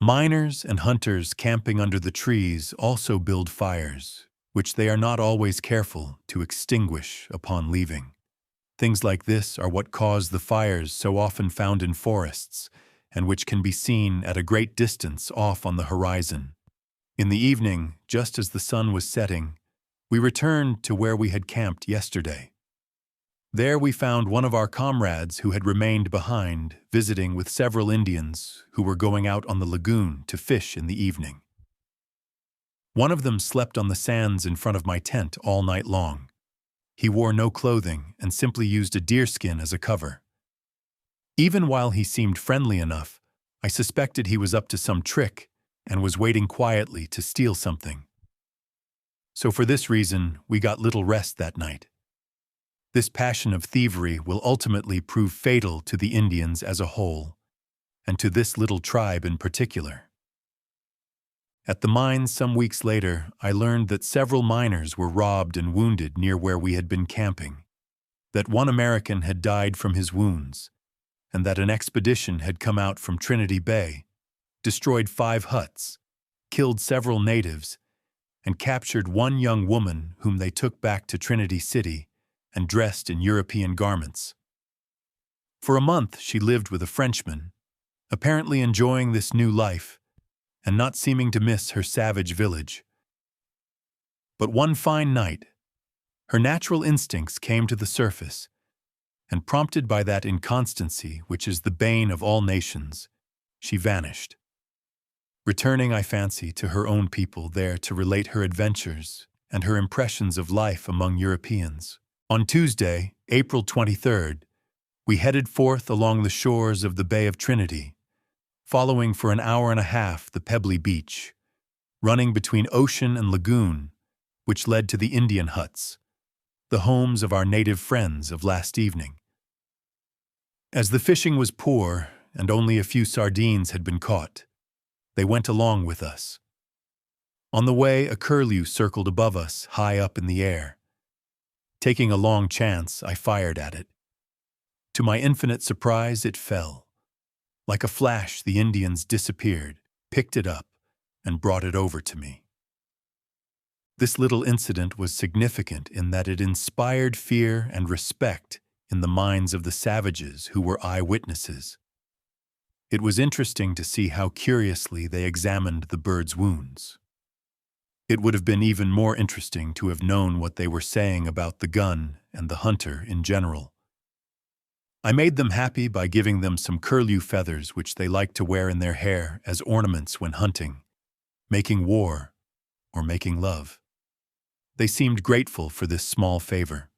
Miners and hunters camping under the trees also build fires, which they are not always careful to extinguish upon leaving. Things like this are what cause the fires so often found in forests, and which can be seen at a great distance off on the horizon. In the evening, just as the sun was setting, we returned to where we had camped yesterday. There we found one of our comrades who had remained behind, visiting with several Indians who were going out on the lagoon to fish in the evening. One of them slept on the sands in front of my tent all night long. He wore no clothing and simply used a deerskin as a cover. Even while he seemed friendly enough, I suspected he was up to some trick and was waiting quietly to steal something. So for this reason, we got little rest that night. This passion of thievery will ultimately prove fatal to the Indians as a whole, and to this little tribe in particular. At the mines some weeks later, I learned that several miners were robbed and wounded near where we had been camping, that one American had died from his wounds, and that an expedition had come out from Trinity Bay, destroyed 5 huts, killed several natives, and captured one young woman whom they took back to Trinity City and dressed in European garments. For a month she lived with a Frenchman, apparently enjoying this new life and not seeming to miss her savage village. But one fine night, her natural instincts came to the surface, and prompted by that inconstancy which is the bane of all nations, she vanished. Returning, I fancy, to her own people there to relate her adventures and her impressions of life among Europeans. On Tuesday, April 23rd, we headed forth along the shores of the Bay of Trinity, following for an hour and a half the pebbly beach, running between ocean and lagoon, which led to the Indian huts, the homes of our native friends of last evening. As the fishing was poor and only a few sardines had been caught, they went along with us. On the way, a curlew circled above us, high up in the air. Taking a long chance, I fired at it. To my infinite surprise, it fell. Like a flash, the Indians disappeared, picked it up, and brought it over to me. This little incident was significant in that it inspired fear and respect in the minds of the savages who were eyewitnesses. It was interesting to see how curiously they examined the bird's wounds. It would have been even more interesting to have known what they were saying about the gun and the hunter in general. I made them happy by giving them some curlew feathers which they liked to wear in their hair as ornaments when hunting, making war, or making love. They seemed grateful for this small favor.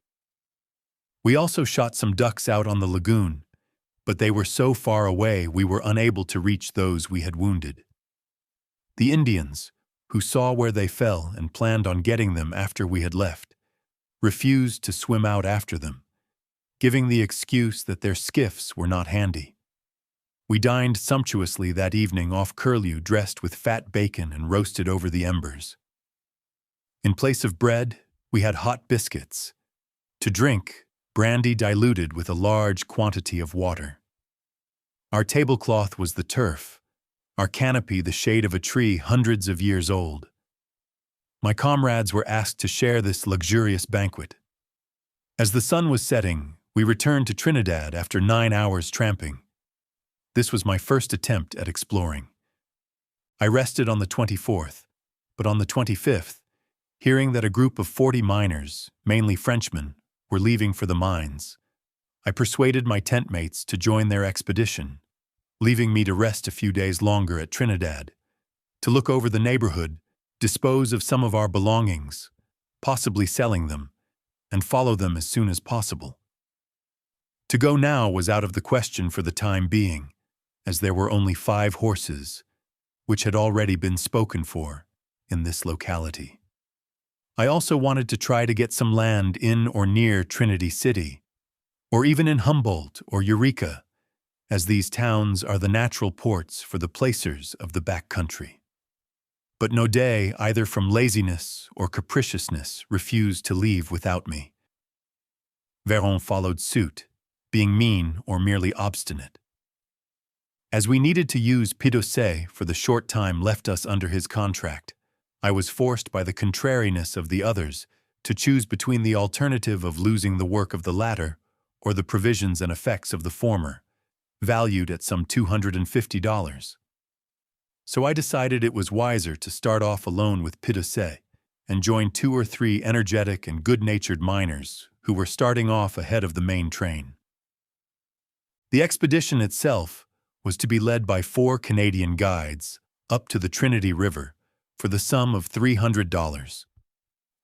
We also shot some ducks out on the lagoon, but they were so far away we were unable to reach those we had wounded. The Indians, who saw where they fell and planned on getting them after we had left, refused to swim out after them, giving the excuse that their skiffs were not handy. We dined sumptuously that evening off curlew dressed with fat bacon and roasted over the embers. In place of bread, we had hot biscuits. To drink, brandy diluted with a large quantity of water. Our tablecloth was the turf, our canopy the shade of a tree hundreds of years old. My comrades were asked to share this luxurious banquet. As the sun was setting, we returned to Trinidad after 9 hours tramping. This was my first attempt at exploring. I rested on the 24th, but on the 25th, hearing that a group of 40 miners, mainly Frenchmen, were leaving for the mines, I persuaded my tent mates to join their expedition, leaving me to rest a few days longer at Trinidad, to look over the neighborhood, dispose of some of our belongings, possibly selling them, and follow them as soon as possible. To go now was out of the question for the time being, as there were only 5 horses, which had already been spoken for in this locality. I also wanted to try to get some land in or near Trinity City, or even in Humboldt or Eureka, as these towns are the natural ports for the placers of the back country. But Naudet, either from laziness or capriciousness, refused to leave without me. Veron followed suit, being mean or merely obstinate. As we needed to use Pidosset for the short time left us under his contract, I was forced by the contrariness of the others to choose between the alternative of losing the work of the latter or the provisions and effects of the former, valued at some $250. So I decided it was wiser to start off alone with Pidosset and join 2 or 3 energetic and good-natured miners who were starting off ahead of the main train. The expedition itself was to be led by 4 Canadian guides up to the Trinity River for the sum of $300.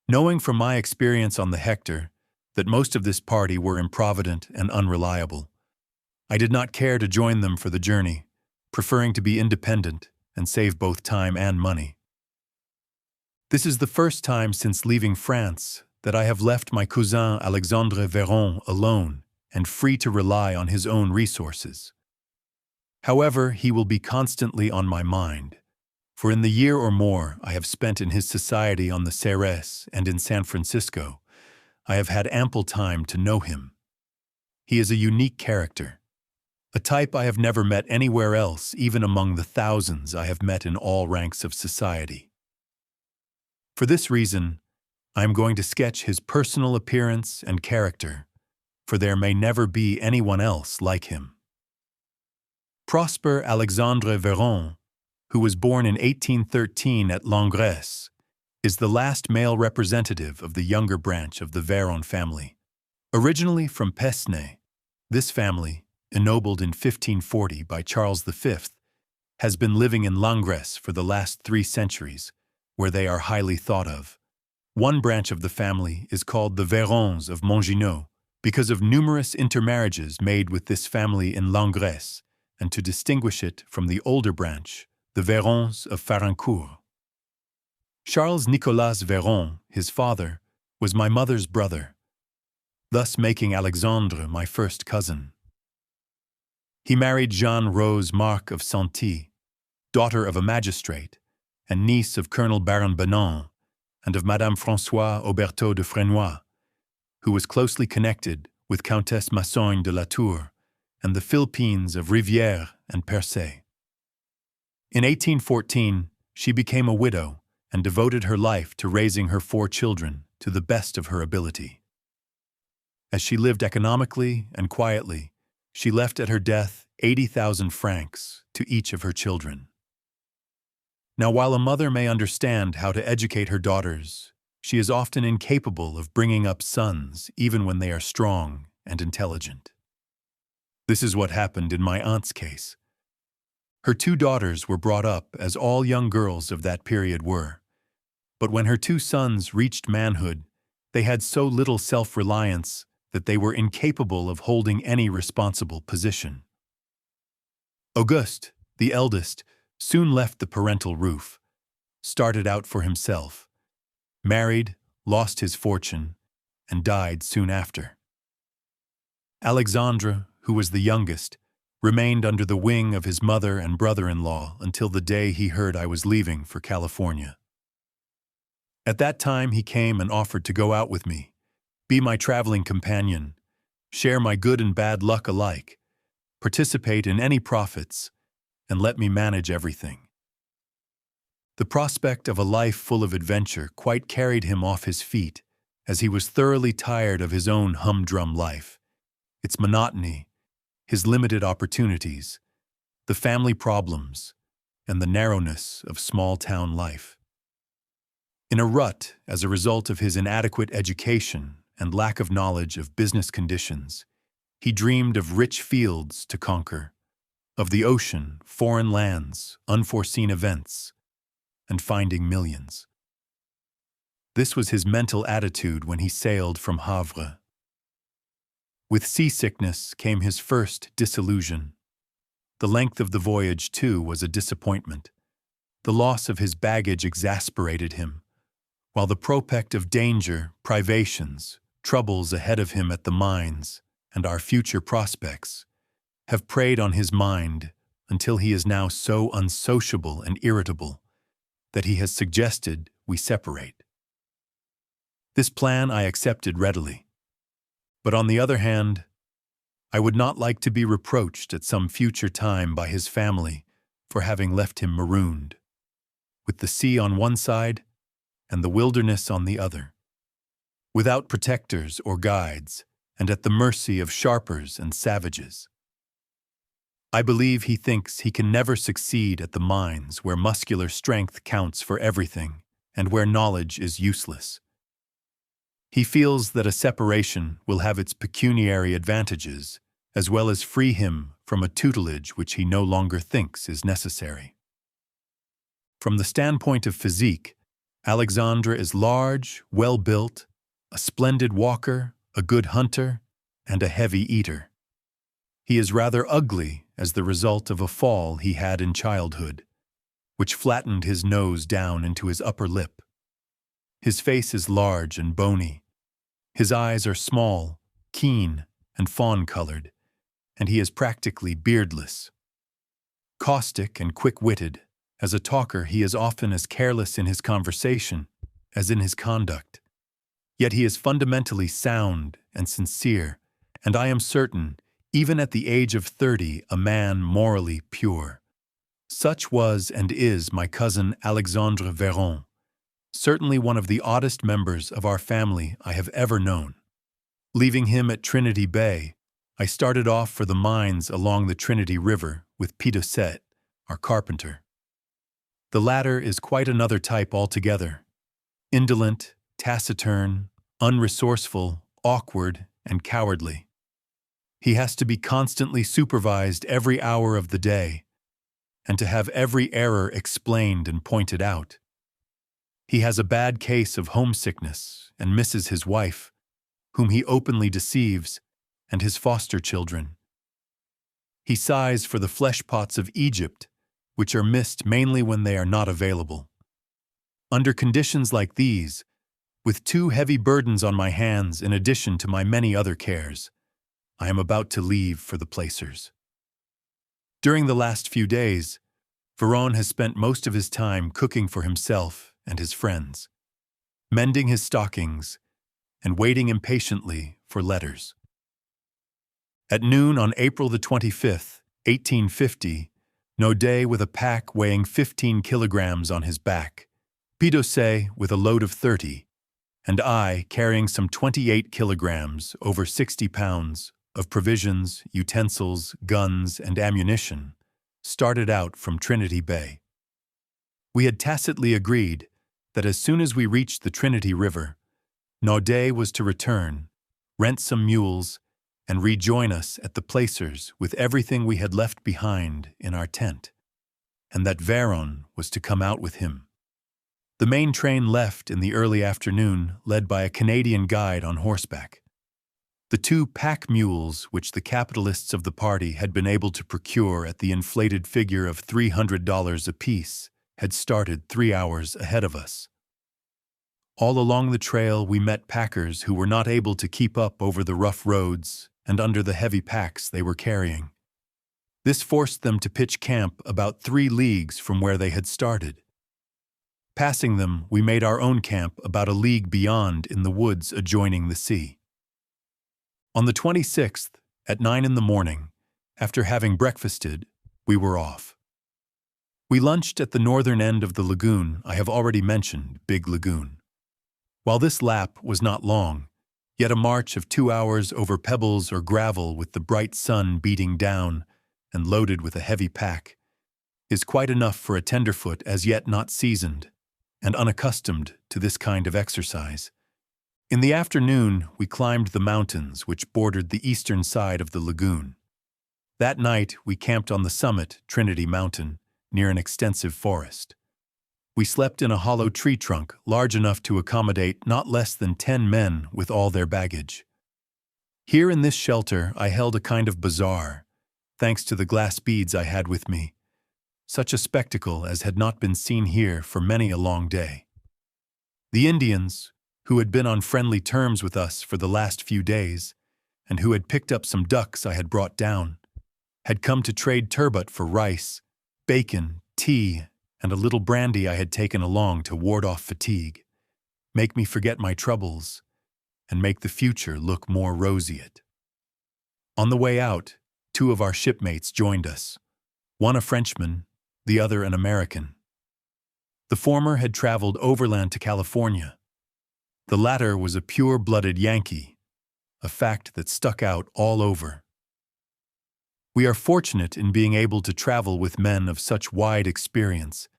Knowing from my experience on the Hector that most of this party were improvident and unreliable, I did not care to join them for the journey, preferring to be independent and save both time and money. This is the first time since leaving France that I have left my cousin Alexandre Veron alone and free to rely on his own resources. However, he will be constantly on my mind, for in the year or more I have spent in his society on the Ceres and in San Francisco, I have had ample time to know him. He is a unique character, a type I have never met anywhere else, even among the thousands I have met in all ranks of society. For this reason, I am going to sketch his personal appearance and character, for there may never be anyone else like him. Prosper Alexandre Veron, who was born in 1813 at Langres, is the last male representative of the younger branch of the Veron family. Originally from Pesnay, this family, ennobled in 1540 by Charles V, has been living in Langres for the last 3 centuries, where they are highly thought of. One branch of the family is called the Verons of Monginot because of numerous intermarriages made with this family in Langres, and to distinguish it from the older branch, the Verons of Farancourt. Charles Nicolas Veron, his father, was my mother's brother, thus making Alexandre my first cousin. He married Jeanne Rose Marc of Santy, daughter of a magistrate, and niece of Colonel Baron Benon and of Madame Françoise Auberteau de Fresnoy, who was closely connected with Countess Massogne de la Tour and the Philippines of Rivière and Percé. In 1814, she became a widow and devoted her life to raising her 4 children to the best of her ability. As she lived economically and quietly, she left at her death 80,000 francs to each of her children. Now, while a mother may understand how to educate her daughters, she is often incapable of bringing up sons even when they are strong and intelligent. This is what happened in my aunt's case. Her 2 daughters were brought up as all young girls of that period were, but when her 2 sons reached manhood, they had so little self-reliance that they were incapable of holding any responsible position. Auguste, the eldest, soon left the parental roof, started out for himself, married, lost his fortune, and died soon after. Alexandre, who was the youngest, remained under the wing of his mother and brother-in-law until the day he heard I was leaving for California. At that time he came and offered to go out with me, be my traveling companion, share my good and bad luck alike, participate in any profits, and let me manage everything. The prospect of a life full of adventure quite carried him off his feet, as he was thoroughly tired of his own humdrum life, its monotony, his limited opportunities, the family problems, and the narrowness of small-town life. In a rut as a result of his inadequate education and lack of knowledge of business conditions, he dreamed of rich fields to conquer, of the ocean, foreign lands, unforeseen events, and finding millions. This was his mental attitude when he sailed from Havre. With seasickness came his first disillusion. The length of the voyage, too, was a disappointment. The loss of his baggage exasperated him, while the prospect of danger, privations, troubles ahead of him at the mines, and our future prospects, have preyed on his mind until he is now so unsociable and irritable that he has suggested we separate. This plan I accepted readily, but on the other hand, I would not like to be reproached at some future time by his family for having left him marooned, with the sea on one side and the wilderness on the other, without protectors or guides, and at the mercy of sharpers and savages. I believe he thinks he can never succeed at the mines where muscular strength counts for everything and where knowledge is useless. He feels that a separation will have its pecuniary advantages, as well as free him from a tutelage which he no longer thinks is necessary. From the standpoint of physique, Alexandre is large, well-built, a splendid walker, a good hunter, and a heavy eater. He is rather ugly as the result of a fall he had in childhood, which flattened his nose down into his upper lip. His face is large and bony. His eyes are small, keen, and fawn-colored, and he is practically beardless. Caustic and quick-witted, as a talker he is often as careless in his conversation as in his conduct. Yet he is fundamentally sound and sincere, and I am certain, even at the age of 30, a man morally pure. Such was and is my cousin Alexandre Veron, certainly one of the oddest members of our family I have ever known. Leaving him at Trinity Bay, I started off for the mines along the Trinity River with Pidosset, our carpenter. The latter is quite another type altogether. Indolent, taciturn, unresourceful, awkward, and cowardly. He has to be constantly supervised every hour of the day, and to have every error explained and pointed out. He has a bad case of homesickness and misses his wife, whom he openly deceives, and his foster children. He sighs for the flesh pots of Egypt, which are missed mainly when they are not available. Under conditions like these, with 2 heavy burdens on my hands in addition to my many other cares, I am about to leave for the placers. During the last few days, Veron has spent most of his time cooking for himself and his friends, mending his stockings, and waiting impatiently for letters. At noon on April the 25th, 1850, Naudet with a pack weighing 15 kilograms on his back, Pidosset with a load of 30, and I carrying some 28 kilograms, over 60 pounds, of provisions, utensils, guns, and ammunition, started out from Trinity Bay. We had tacitly agreed that as soon as we reached the Trinity River, Naudet was to return, rent some mules, and rejoin us at the placers with everything we had left behind in our tent, and that Veron was to come out with him. The main train left in the early afternoon, led by a Canadian guide on horseback. The 2 pack mules which the capitalists of the party had been able to procure at the inflated figure of $300 apiece had started 3 hours ahead of us. All along the trail we met packers who were not able to keep up over the rough roads and under the heavy packs they were carrying. This forced them to pitch camp about 3 leagues from where they had started. Passing them, we made our own camp about a league beyond in the woods adjoining the sea. On the 26th, at 9 in the morning, after having breakfasted, we were off. We lunched at the northern end of the lagoon I have already mentioned, Big Lagoon. While this lap was not long, yet a march of 2 hours over pebbles or gravel with the bright sun beating down and loaded with a heavy pack is quite enough for a tenderfoot as yet not seasoned and unaccustomed to this kind of exercise. In the afternoon, we climbed the mountains which bordered the eastern side of the lagoon. That night, we camped on the summit, Trinity Mountain, near an extensive forest. We slept in a hollow tree trunk large enough to accommodate not less than 10 men with all their baggage. Here in this shelter, I held a kind of bazaar, thanks to the glass beads I had with me, such a spectacle as had not been seen here for many a long day. The Indians, who had been on friendly terms with us for the last few days, and who had picked up some ducks I had brought down, had come to trade turbot for rice, bacon, tea, and a little brandy I had taken along to ward off fatigue, make me forget my troubles, and make the future look more roseate. On the way out, 2 of our shipmates joined us, one a Frenchman, the other an American. The former had traveled overland to California. The latter was a pure-blooded Yankee, a fact that stuck out all over. We are fortunate in being able to travel with men of such wide experience,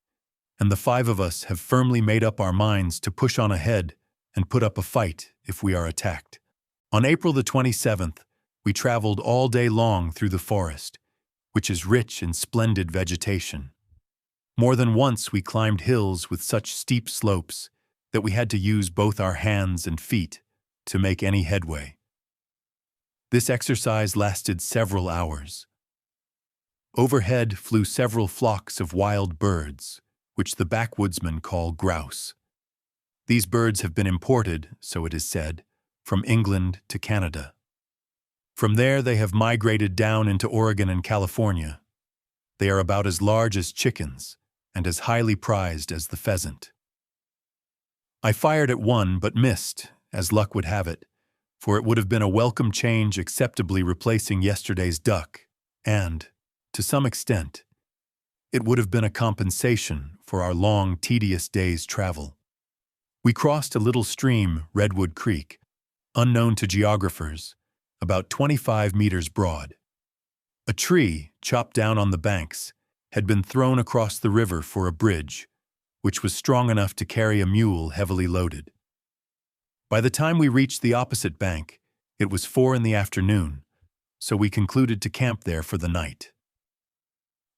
and the 5 of us have firmly made up our minds to push on ahead and put up a fight if we are attacked. On April the 27th, we traveled all day long through the forest, which is rich in splendid vegetation. More than once we climbed hills with such steep slopes that we had to use both our hands and feet to make any headway. This exercise lasted several hours. Overhead flew several flocks of wild birds, which the backwoodsmen call grouse. These birds have been imported, so it is said, from England to Canada. From there they have migrated down into Oregon and California. They are about as large as chickens and as highly prized as the pheasant. I fired at one but missed, as luck would have it, for it would have been a welcome change acceptably replacing yesterday's duck, and, to some extent, it would have been a compensation for our long, tedious day's travel. We crossed a little stream, Redwood Creek, unknown to geographers, about 25 meters broad. A tree, chopped down on the banks, had been thrown across the river for a bridge, which was strong enough to carry a mule heavily loaded. By the time we reached the opposite bank, it was 4 in the afternoon, so we concluded to camp there for the night.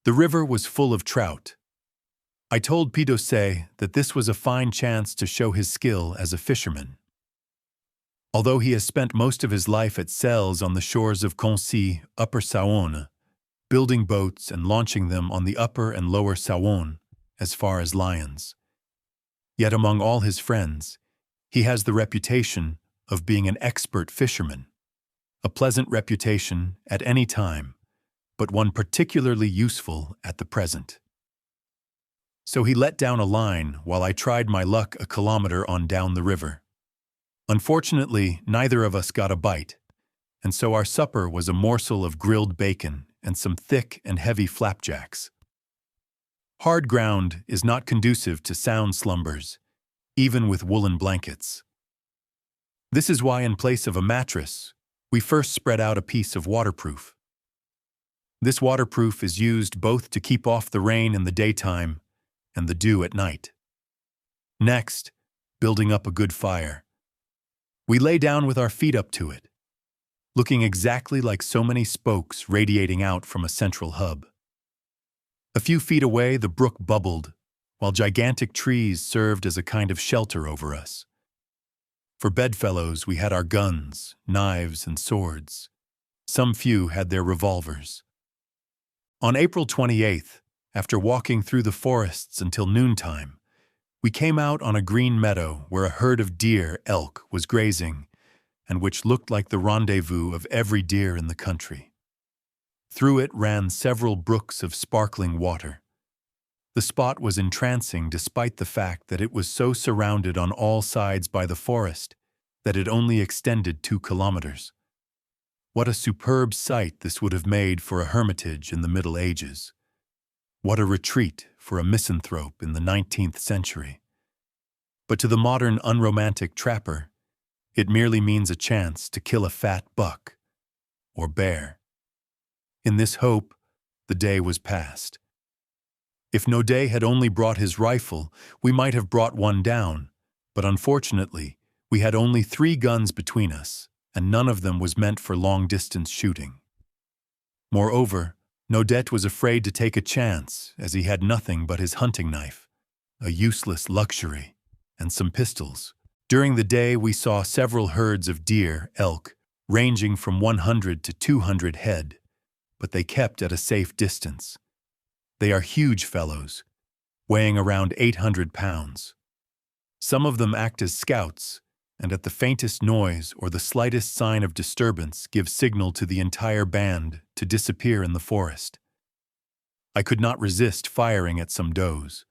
The river was full of trout. I told Pidocet that this was a fine chance to show his skill as a fisherman. Although he has spent most of his life at Celles on the shores of Concy, Upper Saône, building boats and launching them on the Upper and Lower Saône as far as Lyons. Yet among all his friends, he has the reputation of being an expert fisherman, a pleasant reputation at any time, but one particularly useful at the present. So he let down a line while I tried my luck a kilometer on down the river. Unfortunately, neither of us got a bite, and so our supper was a morsel of grilled bacon and some thick and heavy flapjacks. Hard ground is not conducive to sound slumbers, even with woolen blankets. This is why in place of a mattress, we first spread out a piece of waterproof. This waterproof is used both to keep off the rain in the daytime and the dew at night. Next, building up a good fire. We lay down with our feet up to it, looking exactly like so many spokes radiating out from a central hub. A few feet away, the brook bubbled, while gigantic trees served as a kind of shelter over us. For bedfellows, we had our guns, knives, and swords. Some few had their revolvers. On April 28th, after walking through the forests until noontime, we came out on a green meadow where a herd of deer elk was grazing and which looked like the rendezvous of every deer in the country. Through it ran several brooks of sparkling water. The spot was entrancing despite the fact that it was so surrounded on all sides by the forest that it only extended 2 kilometers. What a superb sight this would have made for a hermitage in the Middle Ages. What a retreat for a misanthrope in the 19th century. But to the modern unromantic trapper, it merely means a chance to kill a fat buck or bear. In this hope, the day was past. If Naudet had only brought his rifle, we might have brought one down, but unfortunately, we had only 3 guns between us, and none of them was meant for long-distance shooting. Moreover, Naudet was afraid to take a chance, as he had nothing but his hunting knife, a useless luxury, and some pistols. During the day, we saw several herds of deer, elk, ranging from 100 to 200 head, but they kept at a safe distance. They are huge fellows, weighing around 800 pounds. Some of them act as scouts, and at the faintest noise or the slightest sign of disturbance give signal to the entire band to disappear in the forest. I could not resist firing at some does.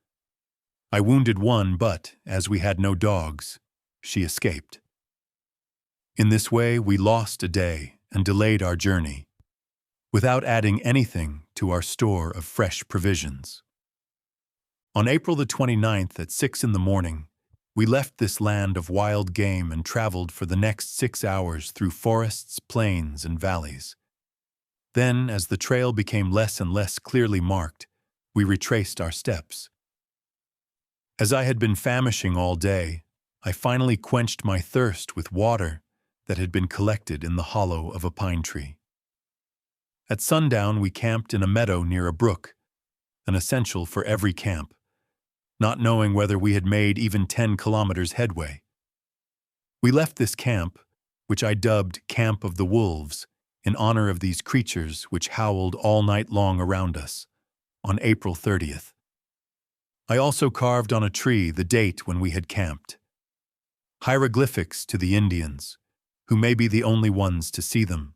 I wounded one, but, as we had no dogs, she escaped. In this way, we lost a day and delayed our journey, without adding anything to our store of fresh provisions. On April the 29th at 6 in the morning, we left this land of wild game and traveled for the next 6 hours through forests, plains, and valleys. Then, as the trail became less and less clearly marked, we retraced our steps. As I had been famishing all day, I finally quenched my thirst with water that had been collected in the hollow of a pine tree. At sundown, we camped in a meadow near a brook, an essential for every camp, not knowing whether we had made even 10 kilometers headway. We left this camp, which I dubbed Camp of the Wolves, in honor of these creatures which howled all night long around us, on April 30th. I also carved on a tree the date when we had camped. Hieroglyphics to the Indians, who may be the only ones to see them.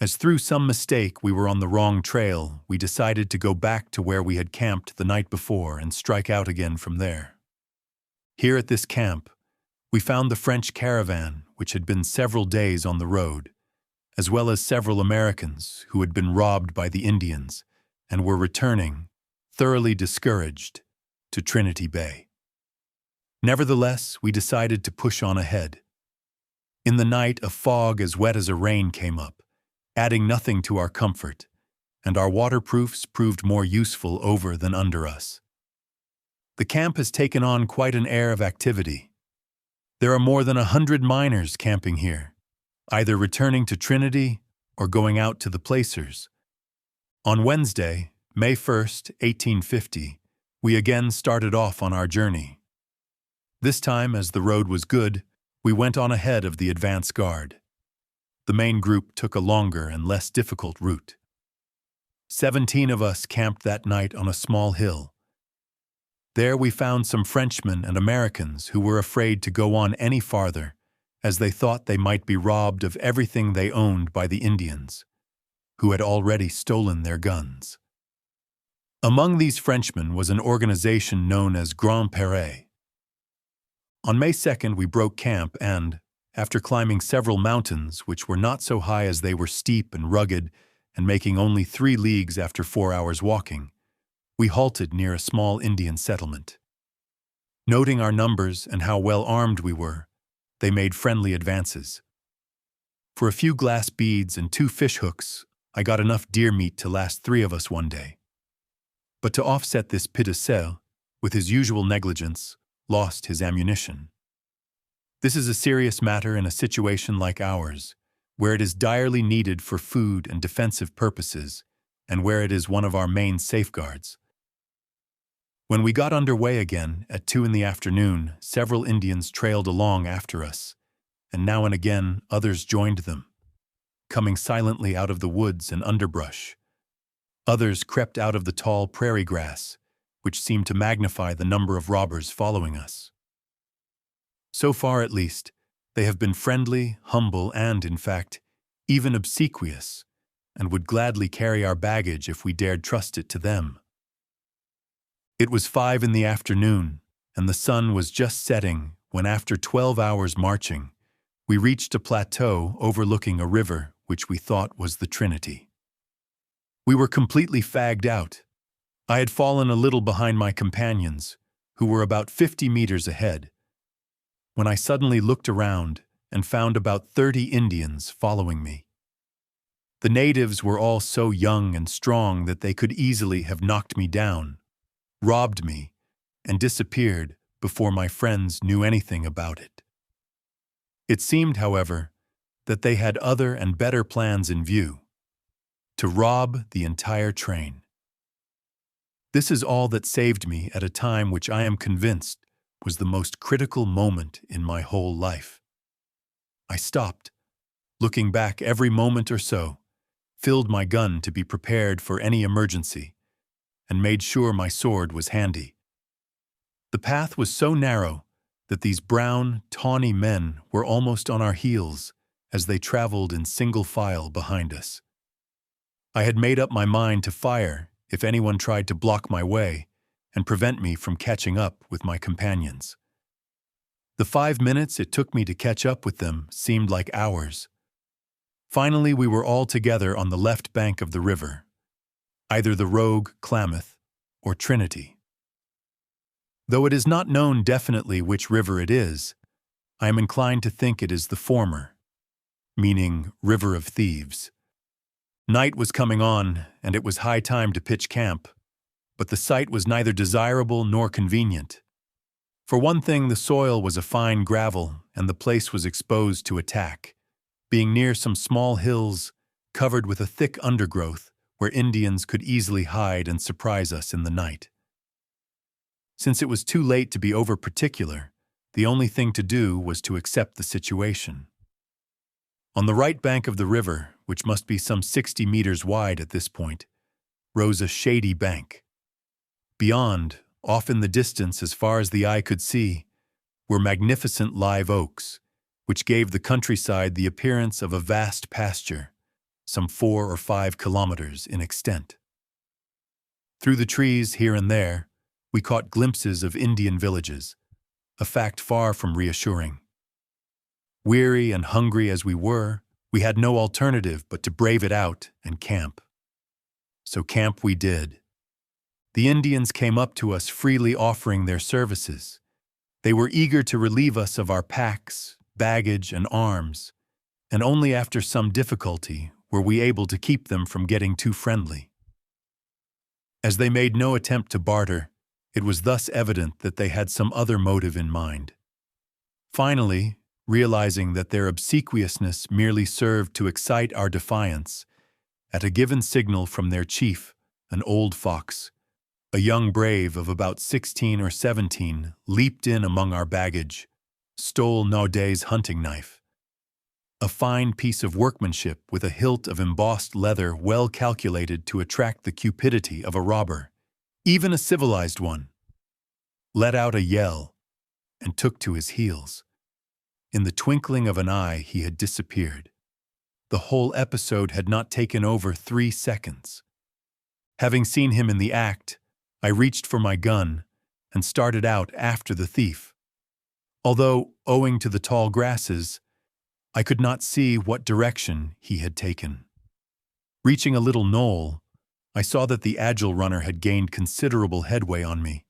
As through some mistake we were on the wrong trail, we decided to go back to where we had camped the night before and strike out again from there. Here at this camp, we found the French caravan, which had been several days on the road, as well as several Americans who had been robbed by the Indians and were returning, thoroughly discouraged, to Trinity Bay. Nevertheless, we decided to push on ahead. In the night, a fog as wet as a rain came up, adding nothing to our comfort, and our waterproofs proved more useful over than under us. The camp has taken on quite an air of activity. There are more than 100 miners camping here, either returning to Trinity or going out to the placers. On Wednesday, May 1st, 1850, we again started off on our journey. This time, as the road was good, we went on ahead of the advance guard. The main group took a longer and less difficult route. 17 of us camped that night on a small hill. There we found some Frenchmen and Americans who were afraid to go on any farther, as they thought they might be robbed of everything they owned by the Indians, who had already stolen their guns. Among these Frenchmen was an organization known as Grand Pere. On May 2nd, we broke camp and, after climbing several mountains which were not so high as they were steep and rugged and making only 3 leagues after 4 hours walking, we halted near a small Indian settlement. Noting our numbers and how well armed we were, they made friendly advances. For a few glass beads and 2 fish hooks, I got enough deer meat to last 3 of us one day. But to offset this Pitocel, with his usual negligence, lost his ammunition. This is a serious matter in a situation like ours, where it is direly needed for food and defensive purposes, and where it is one of our main safeguards. When we got underway again at 2 in the afternoon, several Indians trailed along after us, and now and again others joined them, coming silently out of the woods and underbrush. Others crept out of the tall prairie grass, which seemed to magnify the number of robbers following us. So far, at least, they have been friendly, humble, and, in fact, even obsequious, and would gladly carry our baggage if we dared trust it to them. It was 5 in the afternoon, and the sun was just setting when, after 12 hours marching, we reached a plateau overlooking a river which we thought was the Trinity. We were completely fagged out. I had fallen a little behind my companions, who were about 50 meters ahead, when I suddenly looked around and found about 30 Indians following me. The natives were all so young and strong that they could easily have knocked me down, robbed me, and disappeared before my friends knew anything about it. It seemed, however, that they had other and better plans in view: to rob the entire train. This is all that saved me at a time which I am convinced was the most critical moment in my whole life. I stopped, looking back every moment or so, filled my gun to be prepared for any emergency, and made sure my sword was handy. The path was so narrow that these brown, tawny men were almost on our heels as they traveled in single file behind us. I had made up my mind to fire if anyone tried to block my way and prevent me from catching up with my companions. The 5 minutes it took me to catch up with them seemed like hours. Finally, we were all together on the left bank of the river, either the Rogue, Klamath, or Trinity. Though it is not known definitely which river it is, I am inclined to think it is the former, meaning River of Thieves. Night was coming on, and it was high time to pitch camp, but the site was neither desirable nor convenient. For one thing, the soil was a fine gravel, and the place was exposed to attack, being near some small hills covered with a thick undergrowth where Indians could easily hide and surprise us in the night. Since it was too late to be over-particular, the only thing to do was to accept the situation. On the right bank of the river, which must be some 60 meters wide at this point, rose a shady bank. Beyond, off in the distance as far as the eye could see, were magnificent live oaks, which gave the countryside the appearance of a vast pasture, some 4 or 5 kilometers in extent. Through the trees here and there, we caught glimpses of Indian villages, a fact far from reassuring. Weary and hungry as we were, we had no alternative but to brave it out and camp. So camp we did. The Indians came up to us freely offering their services. They were eager to relieve us of our packs, baggage, and arms, and only after some difficulty were we able to keep them from getting too friendly. As they made no attempt to barter, it was thus evident that they had some other motive in mind. Finally, realizing that their obsequiousness merely served to excite our defiance, at a given signal from their chief, an old fox, a young brave of about 16 or 17 leaped in among our baggage, stole Naudet's hunting knife, a fine piece of workmanship with a hilt of embossed leather well calculated to attract the cupidity of a robber, even a civilized one, let out a yell, and took to his heels. In the twinkling of an eye, he had disappeared. The whole episode had not taken over 3 seconds. Having seen him in the act, I reached for my gun and started out after the thief. Although, owing to the tall grasses, I could not see what direction he had taken. Reaching a little knoll, I saw that the agile runner had gained considerable headway on me.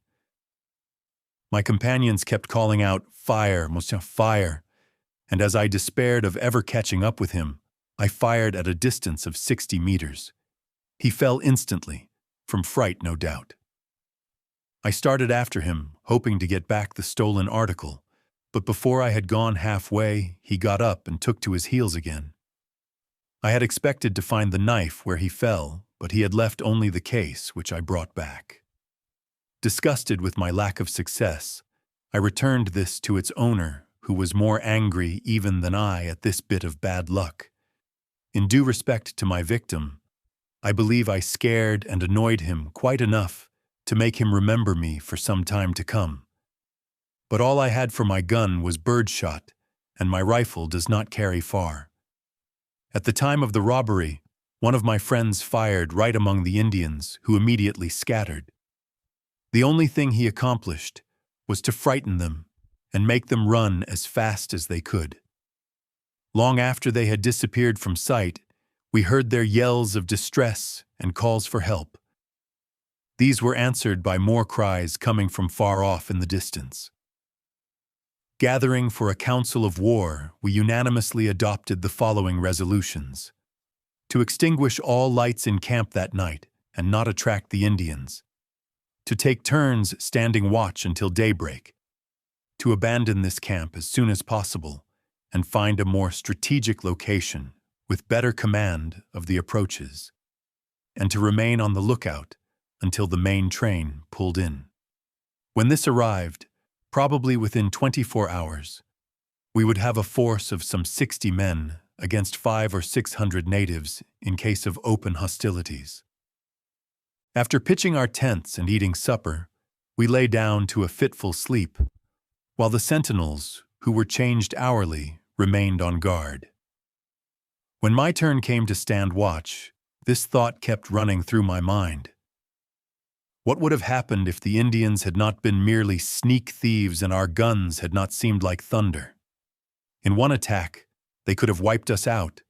My companions kept calling out, "Fire, monsieur, fire," and as I despaired of ever catching up with him, I fired at a distance of 60 meters. He fell instantly, from fright no doubt. I started after him, hoping to get back the stolen article, but before I had gone halfway, he got up and took to his heels again. I had expected to find the knife where he fell, but he had left only the case, which I brought back. Disgusted with my lack of success, I returned this to its owner, who was more angry even than I at this bit of bad luck. In due respect to my victim, I believe I scared and annoyed him quite enough to make him remember me for some time to come. But all I had for my gun was birdshot, and my rifle does not carry far. At the time of the robbery, one of my friends fired right among the Indians, who immediately scattered. The only thing he accomplished was to frighten them and make them run as fast as they could. Long after they had disappeared from sight, we heard their yells of distress and calls for help. These were answered by more cries coming from far off in the distance. Gathering for a council of war, we unanimously adopted the following resolutions: to extinguish all lights in camp that night and not attract the Indians, to take turns standing watch until daybreak, to abandon this camp as soon as possible and find a more strategic location with better command of the approaches, and to remain on the lookout until the main train pulled in. When this arrived, probably within 24 hours, we would have a force of some 60 men against 500 or 600 natives in case of open hostilities. After pitching our tents and eating supper, we lay down to a fitful sleep, while the sentinels, who were changed hourly, remained on guard. When my turn came to stand watch, this thought kept running through my mind. What would have happened if the Indians had not been merely sneak thieves and our guns had not seemed like thunder? In one attack, they could have wiped us out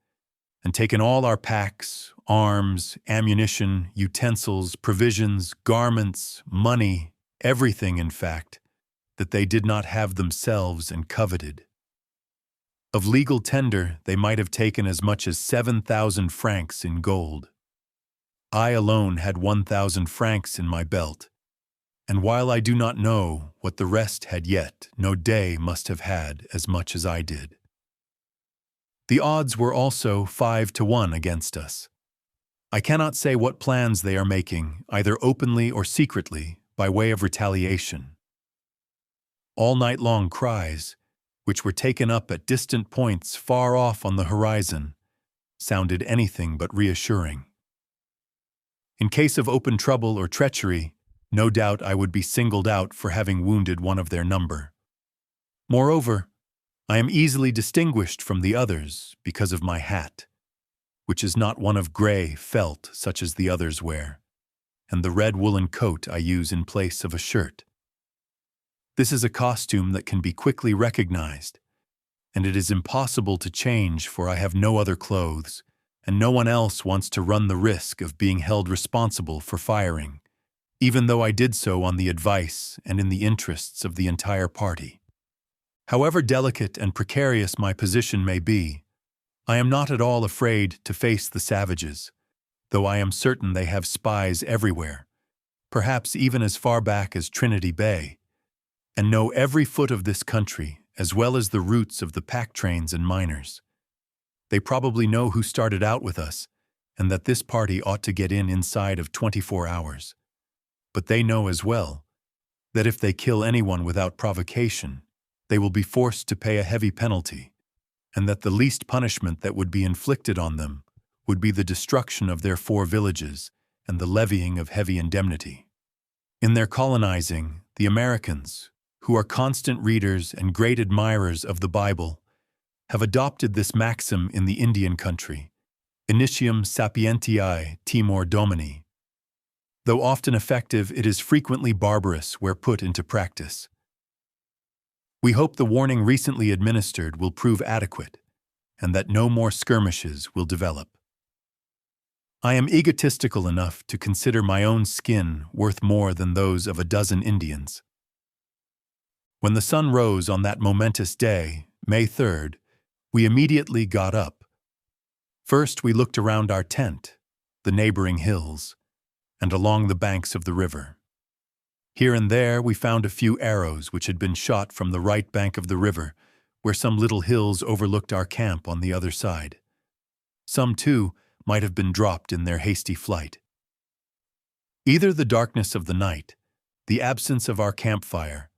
and taken all our packs, arms, ammunition, utensils, provisions, garments, money, everything, in fact, that they did not have themselves and coveted. Of legal tender, they might have taken as much as 7,000 francs in gold. I alone had 1,000 francs in my belt, And while I do not know what the rest had yet, no day must have had as much as I did. The odds were also 5-1 against us. I cannot say what plans they are making, either openly or secretly, by way of retaliation. All night long cries, which were taken up at distant points far off on the horizon, sounded anything but reassuring. In case of open trouble or treachery, no doubt I would be singled out for having wounded one of their number. Moreover, I am easily distinguished from the others because of my hat, which is not one of gray felt such as the others wear, and the red woolen coat I use in place of a shirt. This is a costume that can be quickly recognized, and it is impossible to change, for I have no other clothes, and no one else wants to run the risk of being held responsible for firing, even though I did so on the advice and in the interests of the entire party. However delicate and precarious my position may be, I am not at all afraid to face the savages, though I am certain they have spies everywhere, perhaps even as far back as Trinity Bay, and know every foot of this country as well as the routes of the pack trains and miners. They probably know who started out with us, and that this party ought to get in inside of 24 hours. But they know as well that if they kill anyone without provocation, they will be forced to pay a heavy penalty, and that the least punishment that would be inflicted on them would be the destruction of their 4 villages and the levying of heavy indemnity. In their colonizing, the Americans, who are constant readers and great admirers of the Bible, have adopted this maxim in the Indian country, initium sapientiae timor domini. Though often effective, it is frequently barbarous where put into practice. We hope the warning recently administered will prove adequate, and that no more skirmishes will develop. I am egotistical enough to consider my own skin worth more than those of a dozen Indians. When the sun rose on that momentous day, May 3rd, we immediately got up. First, we looked around our tent, the neighboring hills, and along the banks of the river. Here and there we found a few arrows which had been shot from the right bank of the river, where some little hills overlooked our camp on the other side. Some, too, might have been dropped in their hasty flight. Either the darkness of the night, the absence of our campfire,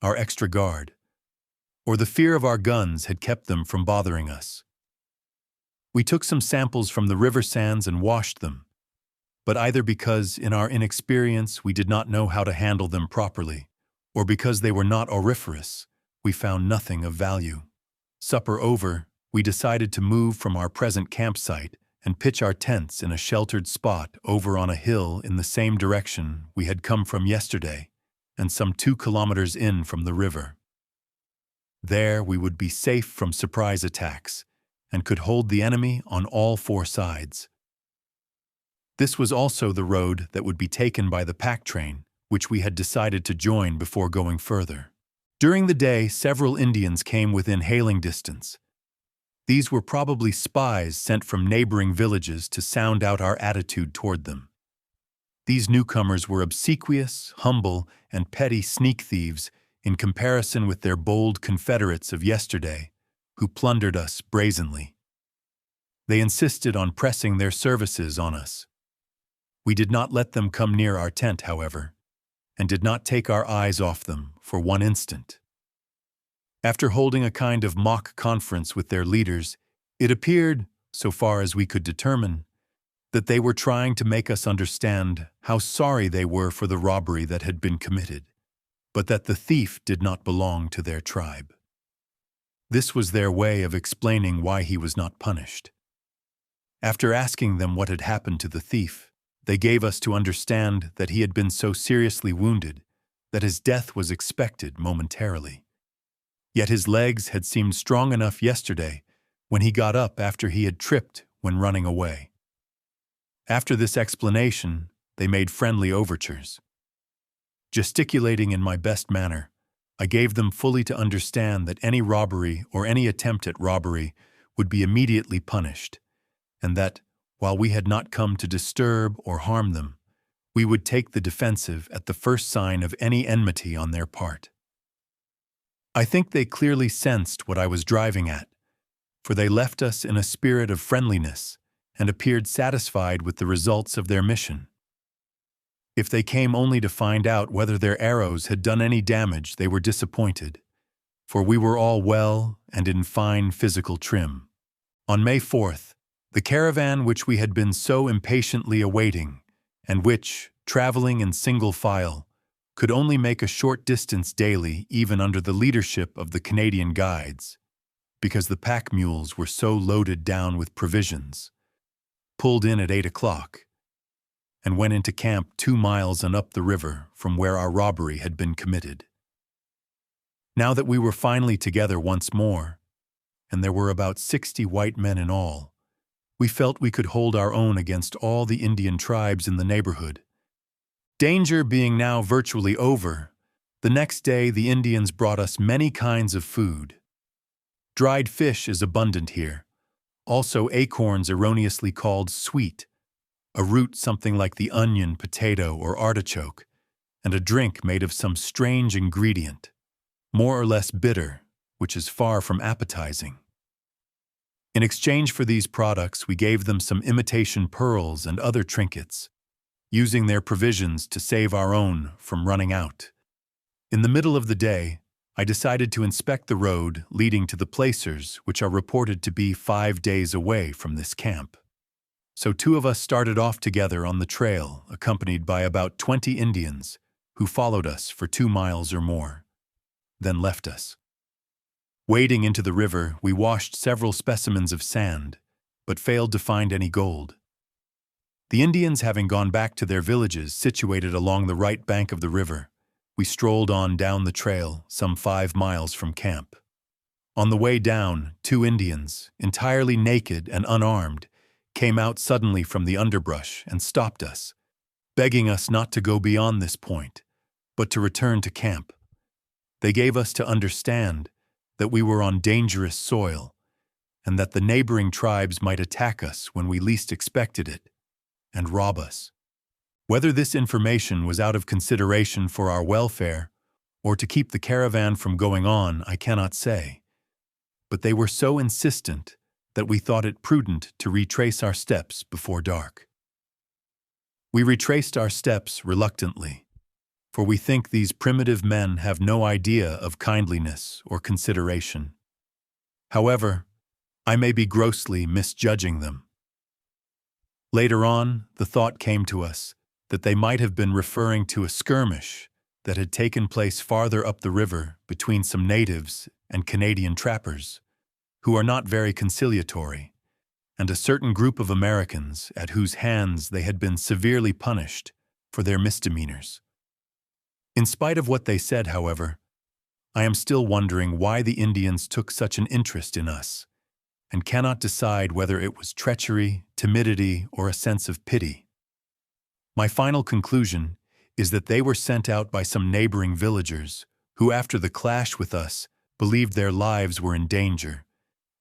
our extra guard, or the fear of our guns had kept them from bothering us. We took some samples from the river sands and washed them, but either because in our inexperience we did not know how to handle them properly, or because they were not auriferous, we found nothing of value. Supper over, we decided to move from our present campsite and pitch our tents in a sheltered spot over on a hill in the same direction we had come from yesterday, and some 2 kilometers in from the river. There we would be safe from surprise attacks, and could hold the enemy on all 4 sides. This was also the road that would be taken by the pack train, which we had decided to join before going further. During the day, several Indians came within hailing distance. These were probably spies sent from neighboring villages to sound out our attitude toward them. These newcomers were obsequious, humble, and petty sneak thieves in comparison with their bold confederates of yesterday, who plundered us brazenly. They insisted on pressing their services on us. We did not let them come near our tent, however, and did not take our eyes off them for one instant. After holding a kind of mock conference with their leaders, it appeared, so far as we could determine, that they were trying to make us understand how sorry they were for the robbery that had been committed, but that the thief did not belong to their tribe. This was their way of explaining why he was not punished. After asking them what had happened to the thief, they gave us to understand that he had been so seriously wounded that his death was expected momentarily. Yet his legs had seemed strong enough yesterday when he got up after he had tripped when running away. After this explanation, they made friendly overtures. Gesticulating in my best manner, I gave them fully to understand that any robbery or any attempt at robbery would be immediately punished, and that, while we had not come to disturb or harm them, we would take the defensive at the first sign of any enmity on their part. I think they clearly sensed what I was driving at, for they left us in a spirit of friendliness and appeared satisfied with the results of their mission. If they came only to find out whether their arrows had done any damage, they were disappointed, for we were all well and in fine physical trim. On May 4th, the caravan which we had been so impatiently awaiting, and which, traveling in single file, could only make a short distance daily even under the leadership of the Canadian guides, because the pack mules were so loaded down with provisions, pulled in at 8 o'clock, and went into camp 2 miles and up the river from where our robbery had been committed. Now that we were finally together once more, and there were about 60 white men in all, we felt we could hold our own against all the Indian tribes in the neighborhood. Danger being now virtually over, the next day the Indians brought us many kinds of food. Dried fish is abundant here, also acorns erroneously called sweet, a root something like the onion, potato, or artichoke, and a drink made of some strange ingredient, more or less bitter, which is far from appetizing. In exchange for these products, we gave them some imitation pearls and other trinkets, using their provisions to save our own from running out. In the middle of the day, I decided to inspect the road leading to the placers, which are reported to be 5 days away from this camp. So 2 of us started off together on the trail, accompanied by about 20 Indians, who followed us for 2 miles or more, then left us. Wading into the river, we washed several specimens of sand, but failed to find any gold. The Indians having gone back to their villages situated along the right bank of the river, we strolled on down the trail some 5 miles from camp. On the way down, 2 Indians, entirely naked and unarmed, came out suddenly from the underbrush and stopped us, begging us not to go beyond this point, but to return to camp. They gave us to understand that we were on dangerous soil, and that the neighboring tribes might attack us when we least expected it, and rob us. Whether this information was out of consideration for our welfare, or to keep the caravan from going on, I cannot say, but they were so insistent that we thought it prudent to retrace our steps before dark. We retraced our steps reluctantly, for we think these primitive men have no idea of kindliness or consideration. However, I may be grossly misjudging them. Later on, the thought came to us that they might have been referring to a skirmish that had taken place farther up the river between some natives and Canadian trappers, who are not very conciliatory, and a certain group of Americans at whose hands they had been severely punished for their misdemeanors. In spite of what they said, however, I am still wondering why the Indians took such an interest in us, and cannot decide whether it was treachery, timidity, or a sense of pity. My final conclusion is that they were sent out by some neighboring villagers who, after the clash with us, believed their lives were in danger,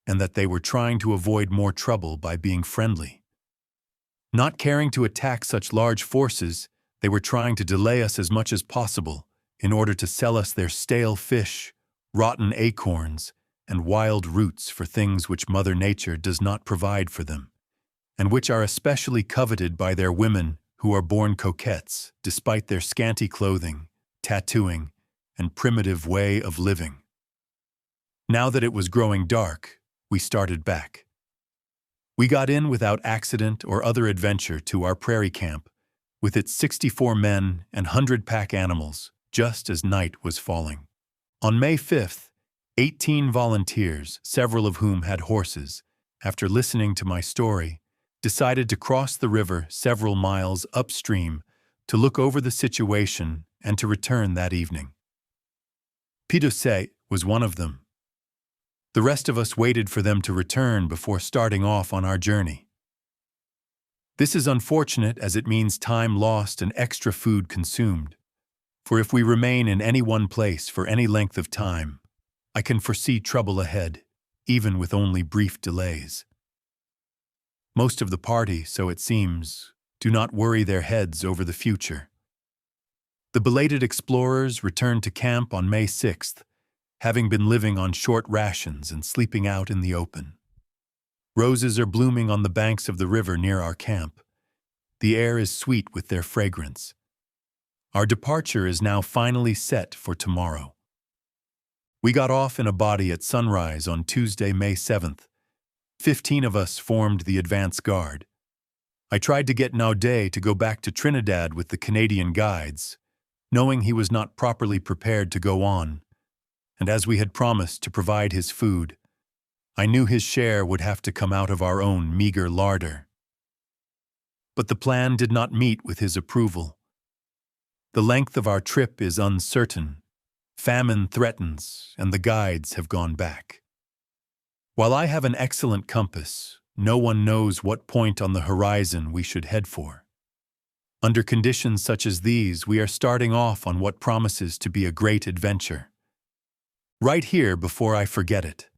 and that they were trying to avoid more trouble by being friendly. Not caring to attack such large forces, they were trying to delay us as much as possible in order to sell us their stale fish, rotten acorns, and wild roots for things which Mother Nature does not provide for them, and which are especially coveted by their women who are born coquettes despite their scanty clothing, tattooing, and primitive way of living. Now that it was growing dark, we started back. We got in without accident or other adventure to our prairie camp, with its 64 men and 100 pack animals, just as night was falling. On May 5th, 18 volunteers, several of whom had horses, after listening to my story, decided to cross the river several miles upstream to look over the situation and to return that evening. Pidoucet was one of them. The rest of us waited for them to return before starting off on our journey. This is unfortunate as it means time lost and extra food consumed, for if we remain in any one place for any length of time, I can foresee trouble ahead, even with only brief delays. Most of the party, so it seems, do not worry their heads over the future. The belated explorers returned to camp on May 6th, having been living on short rations and sleeping out in the open. Roses are blooming on the banks of the river near our camp. The air is sweet with their fragrance. Our departure is now finally set for tomorrow. We got off in a body at sunrise on Tuesday, May 7th. 15 of us formed the advance guard. I tried to get Naudet to go back to Trinidad with the Canadian guides, knowing he was not properly prepared to go on, and as we had promised to provide his food, I knew his share would have to come out of our own meager larder. But the plan did not meet with his approval. The length of our trip is uncertain. Famine threatens, and the guides have gone back. While I have an excellent compass, no one knows what point on the horizon we should head for. Under conditions such as these, we are starting off on what promises to be a great adventure. Right here, before I forget it,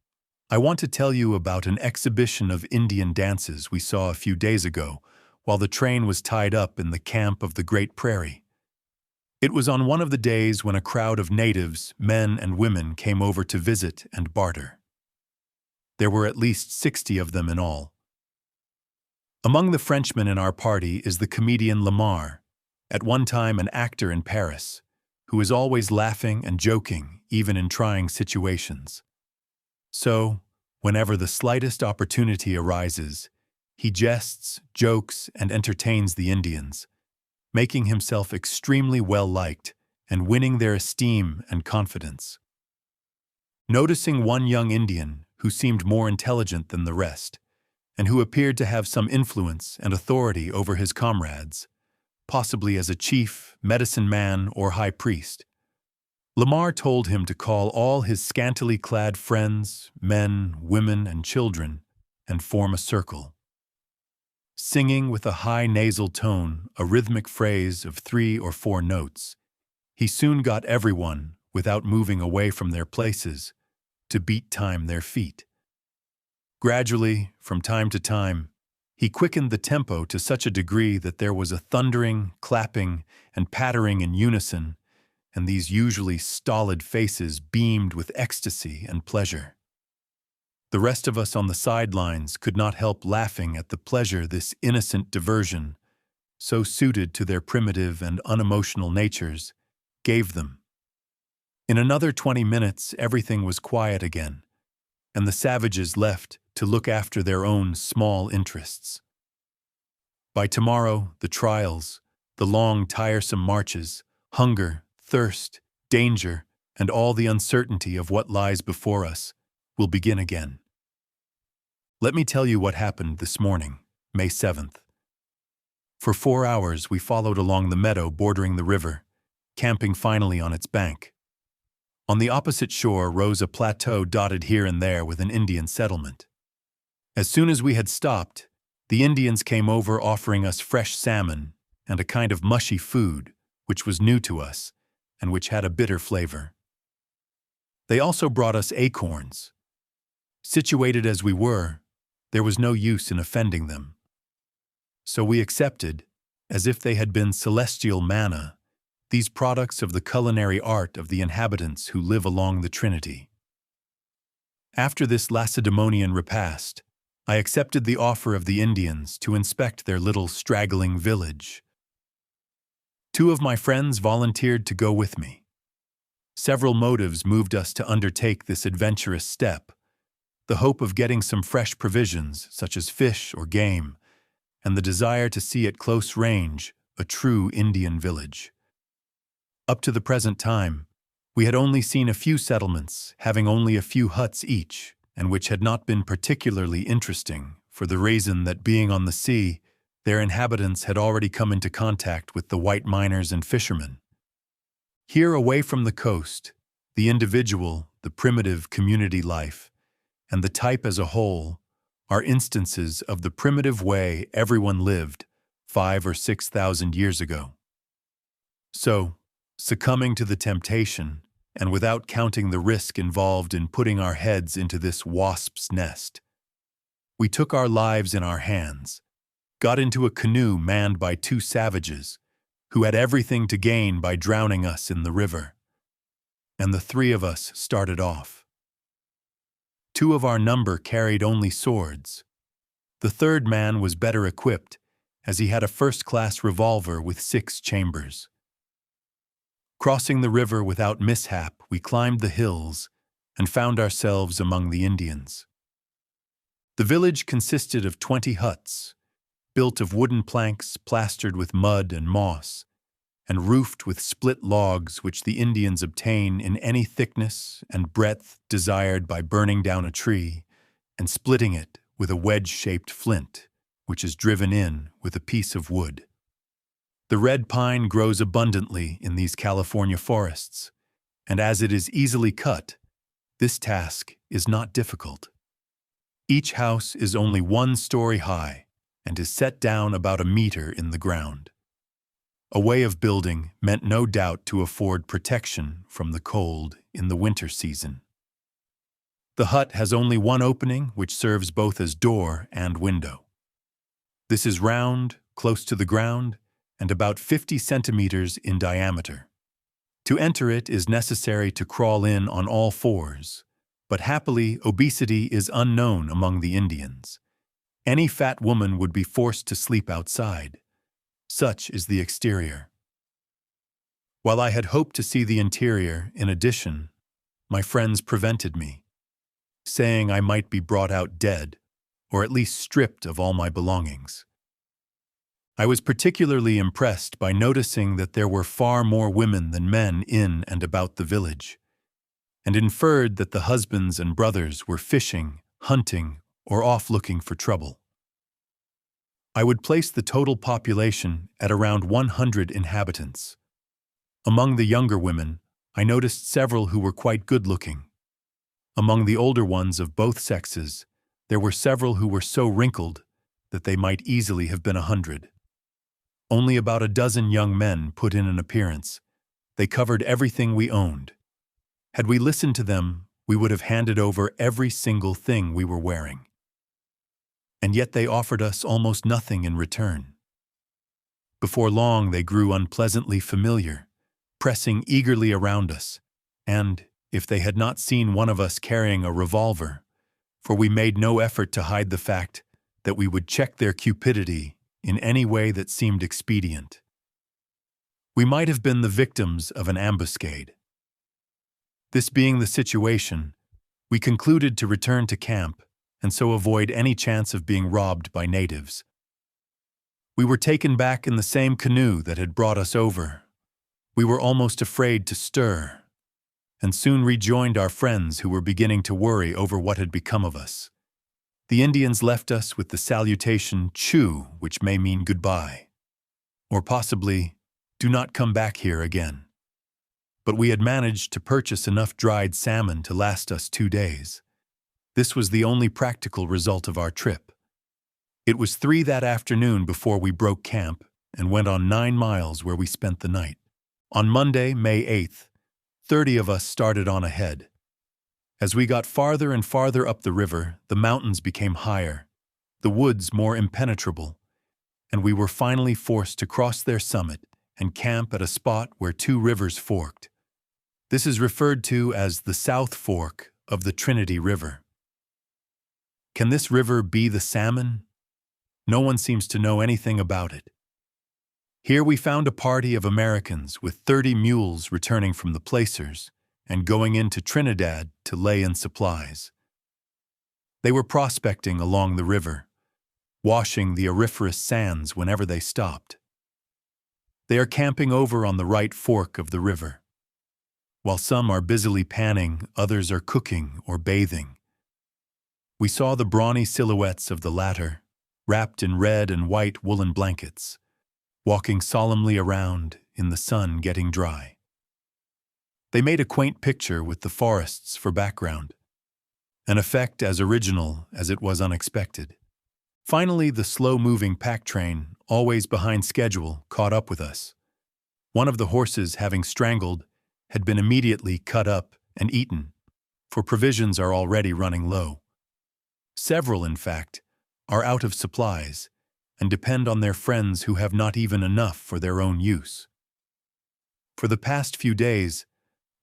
I want to tell you about an exhibition of Indian dances we saw a few days ago while the train was tied up in the camp of the Great Prairie. It was on one of the days when a crowd of natives, men and women, came over to visit and barter. There were at least 60 of them in all. Among the Frenchmen in our party is the comedian Lamar, at one time an actor in Paris, who is always laughing and joking, even in trying situations. So, whenever the slightest opportunity arises, he jests, jokes, and entertains the Indians, making himself extremely well-liked and winning their esteem and confidence. Noticing one young Indian who seemed more intelligent than the rest, and who appeared to have some influence and authority over his comrades, possibly as a chief, medicine man, or high priest, Lamar told him to call all his scantily clad friends, men, women, and children, and form a circle. Singing with a high nasal tone a rhythmic phrase of 3 or 4 notes, he soon got everyone, without moving away from their places, to beat time their feet. Gradually, from time to time, he quickened the tempo to such a degree that there was a thundering, clapping, and pattering in unison, and these usually stolid faces beamed with ecstasy and pleasure. The rest of us on the sidelines could not help laughing at the pleasure this innocent diversion, so suited to their primitive and unemotional natures, gave them. In another 20 minutes, everything was quiet again, and the savages left to look after their own small interests. By tomorrow, the trials, the long, tiresome marches, hunger, thirst, danger, and all the uncertainty of what lies before us will begin again. Let me tell you what happened this morning, May 7th. For 4 hours we followed along the meadow bordering the river, camping finally on its bank. On the opposite shore rose a plateau dotted here and there with an Indian settlement. As soon as we had stopped, the Indians came over offering us fresh salmon and a kind of mushy food, which was new to us and which had a bitter flavor. They also brought us acorns. Situated as we were, there was no use in offending them. So we accepted, as if they had been celestial manna, these products of the culinary art of the inhabitants who live along the Trinity. After this Lacedaemonian repast, I accepted the offer of the Indians to inspect their little straggling village. 2 of my friends volunteered to go with me. Several motives moved us to undertake this adventurous step: the hope of getting some fresh provisions, such as fish or game, and the desire to see at close range a true Indian village. Up to the present time, we had only seen a few settlements, having only a few huts each, and which had not been particularly interesting, for the reason that, being on the sea, their inhabitants had already come into contact with the white miners and fishermen. Here, away from the coast, the individual, the primitive community life, and the type as a whole are instances of the primitive way everyone lived 5,000 or 6,000 years ago. So, succumbing to the temptation, and without counting the risk involved in putting our heads into this wasp's nest, we took our lives in our hands, got into a canoe manned by two savages, who had everything to gain by drowning us in the river. And the three of us started off. Two of our number carried only swords. The third man was better equipped, as he had a first-class revolver with 6 chambers. Crossing the river without mishap, we climbed the hills and found ourselves among the Indians. The village consisted of 20 huts, built of wooden planks plastered with mud and moss, and roofed with split logs which the Indians obtain in any thickness and breadth desired by burning down a tree and splitting it with a wedge-shaped flint, which is driven in with a piece of wood. The red pine grows abundantly in these California forests, and as it is easily cut, this task is not difficult. Each house is only 1 story high and is set down about a meter in the ground. A way of building meant no doubt to afford protection from the cold in the winter season. The hut has only one opening, which serves both as door and window. This is round, close to the ground, and about 50 centimeters in diameter. To enter it is necessary to crawl in on all fours, but happily obesity is unknown among the Indians. Any fat woman would be forced to sleep outside. Such is the exterior. While I had hoped to see the interior, in addition, my friends prevented me, saying I might be brought out dead, or at least stripped of all my belongings. I was particularly impressed by noticing that there were far more women than men in and about the village, and inferred that the husbands and brothers were fishing, hunting, or off looking for trouble. I would place the total population at around 100 inhabitants. Among the younger women, I noticed several who were quite good-looking. Among the older ones of both sexes, there were several who were so wrinkled that they might easily have been 100. Only about a dozen young men put in an appearance. They covered everything we owned. Had we listened to them, we would have handed over every single thing we were wearing. And yet they offered us almost nothing in return. Before long, they grew unpleasantly familiar, pressing eagerly around us, and, if they had not seen one of us carrying a revolver, for we made no effort to hide the fact that we would check their cupidity in any way that seemed expedient. We might have been the victims of an ambuscade. This being the situation, we concluded to return to camp and so avoid any chance of being robbed by natives. We were taken back in the same canoe that had brought us over. We were almost afraid to stir, and soon rejoined our friends who were beginning to worry over what had become of us. The Indians left us with the salutation "Chew," which may mean goodbye, or possibly, "Do not come back here again." But we had managed to purchase enough dried salmon to last us 2 days. This was the only practical result of our trip. It was 3 that afternoon before we broke camp and went on 9 miles where we spent the night. On Monday, May 8th, 30 of us started on ahead. As we got farther and farther up the river, the mountains became higher, the woods more impenetrable, and we were finally forced to cross their summit and camp at a spot where 2 rivers forked. This is referred to as the South Fork of the Trinity River. Can this river be the Salmon? No one seems to know anything about it. Here we found a party of Americans with 30 mules returning from the placers and going into Trinidad to lay in supplies. They were prospecting along the river, washing the auriferous sands whenever they stopped. They are camping over on the right fork of the river. While some are busily panning, others are cooking or bathing. We saw the brawny silhouettes of the latter, wrapped in red and white woolen blankets, walking solemnly around in the sun getting dry. They made a quaint picture with the forests for background, an effect as original as it was unexpected. Finally, the slow-moving pack train, always behind schedule, caught up with us. One of the horses, having strangled, had been immediately cut up and eaten, for provisions are already running low. Several, in fact, are out of supplies, and depend on their friends who have not even enough for their own use. For the past few days,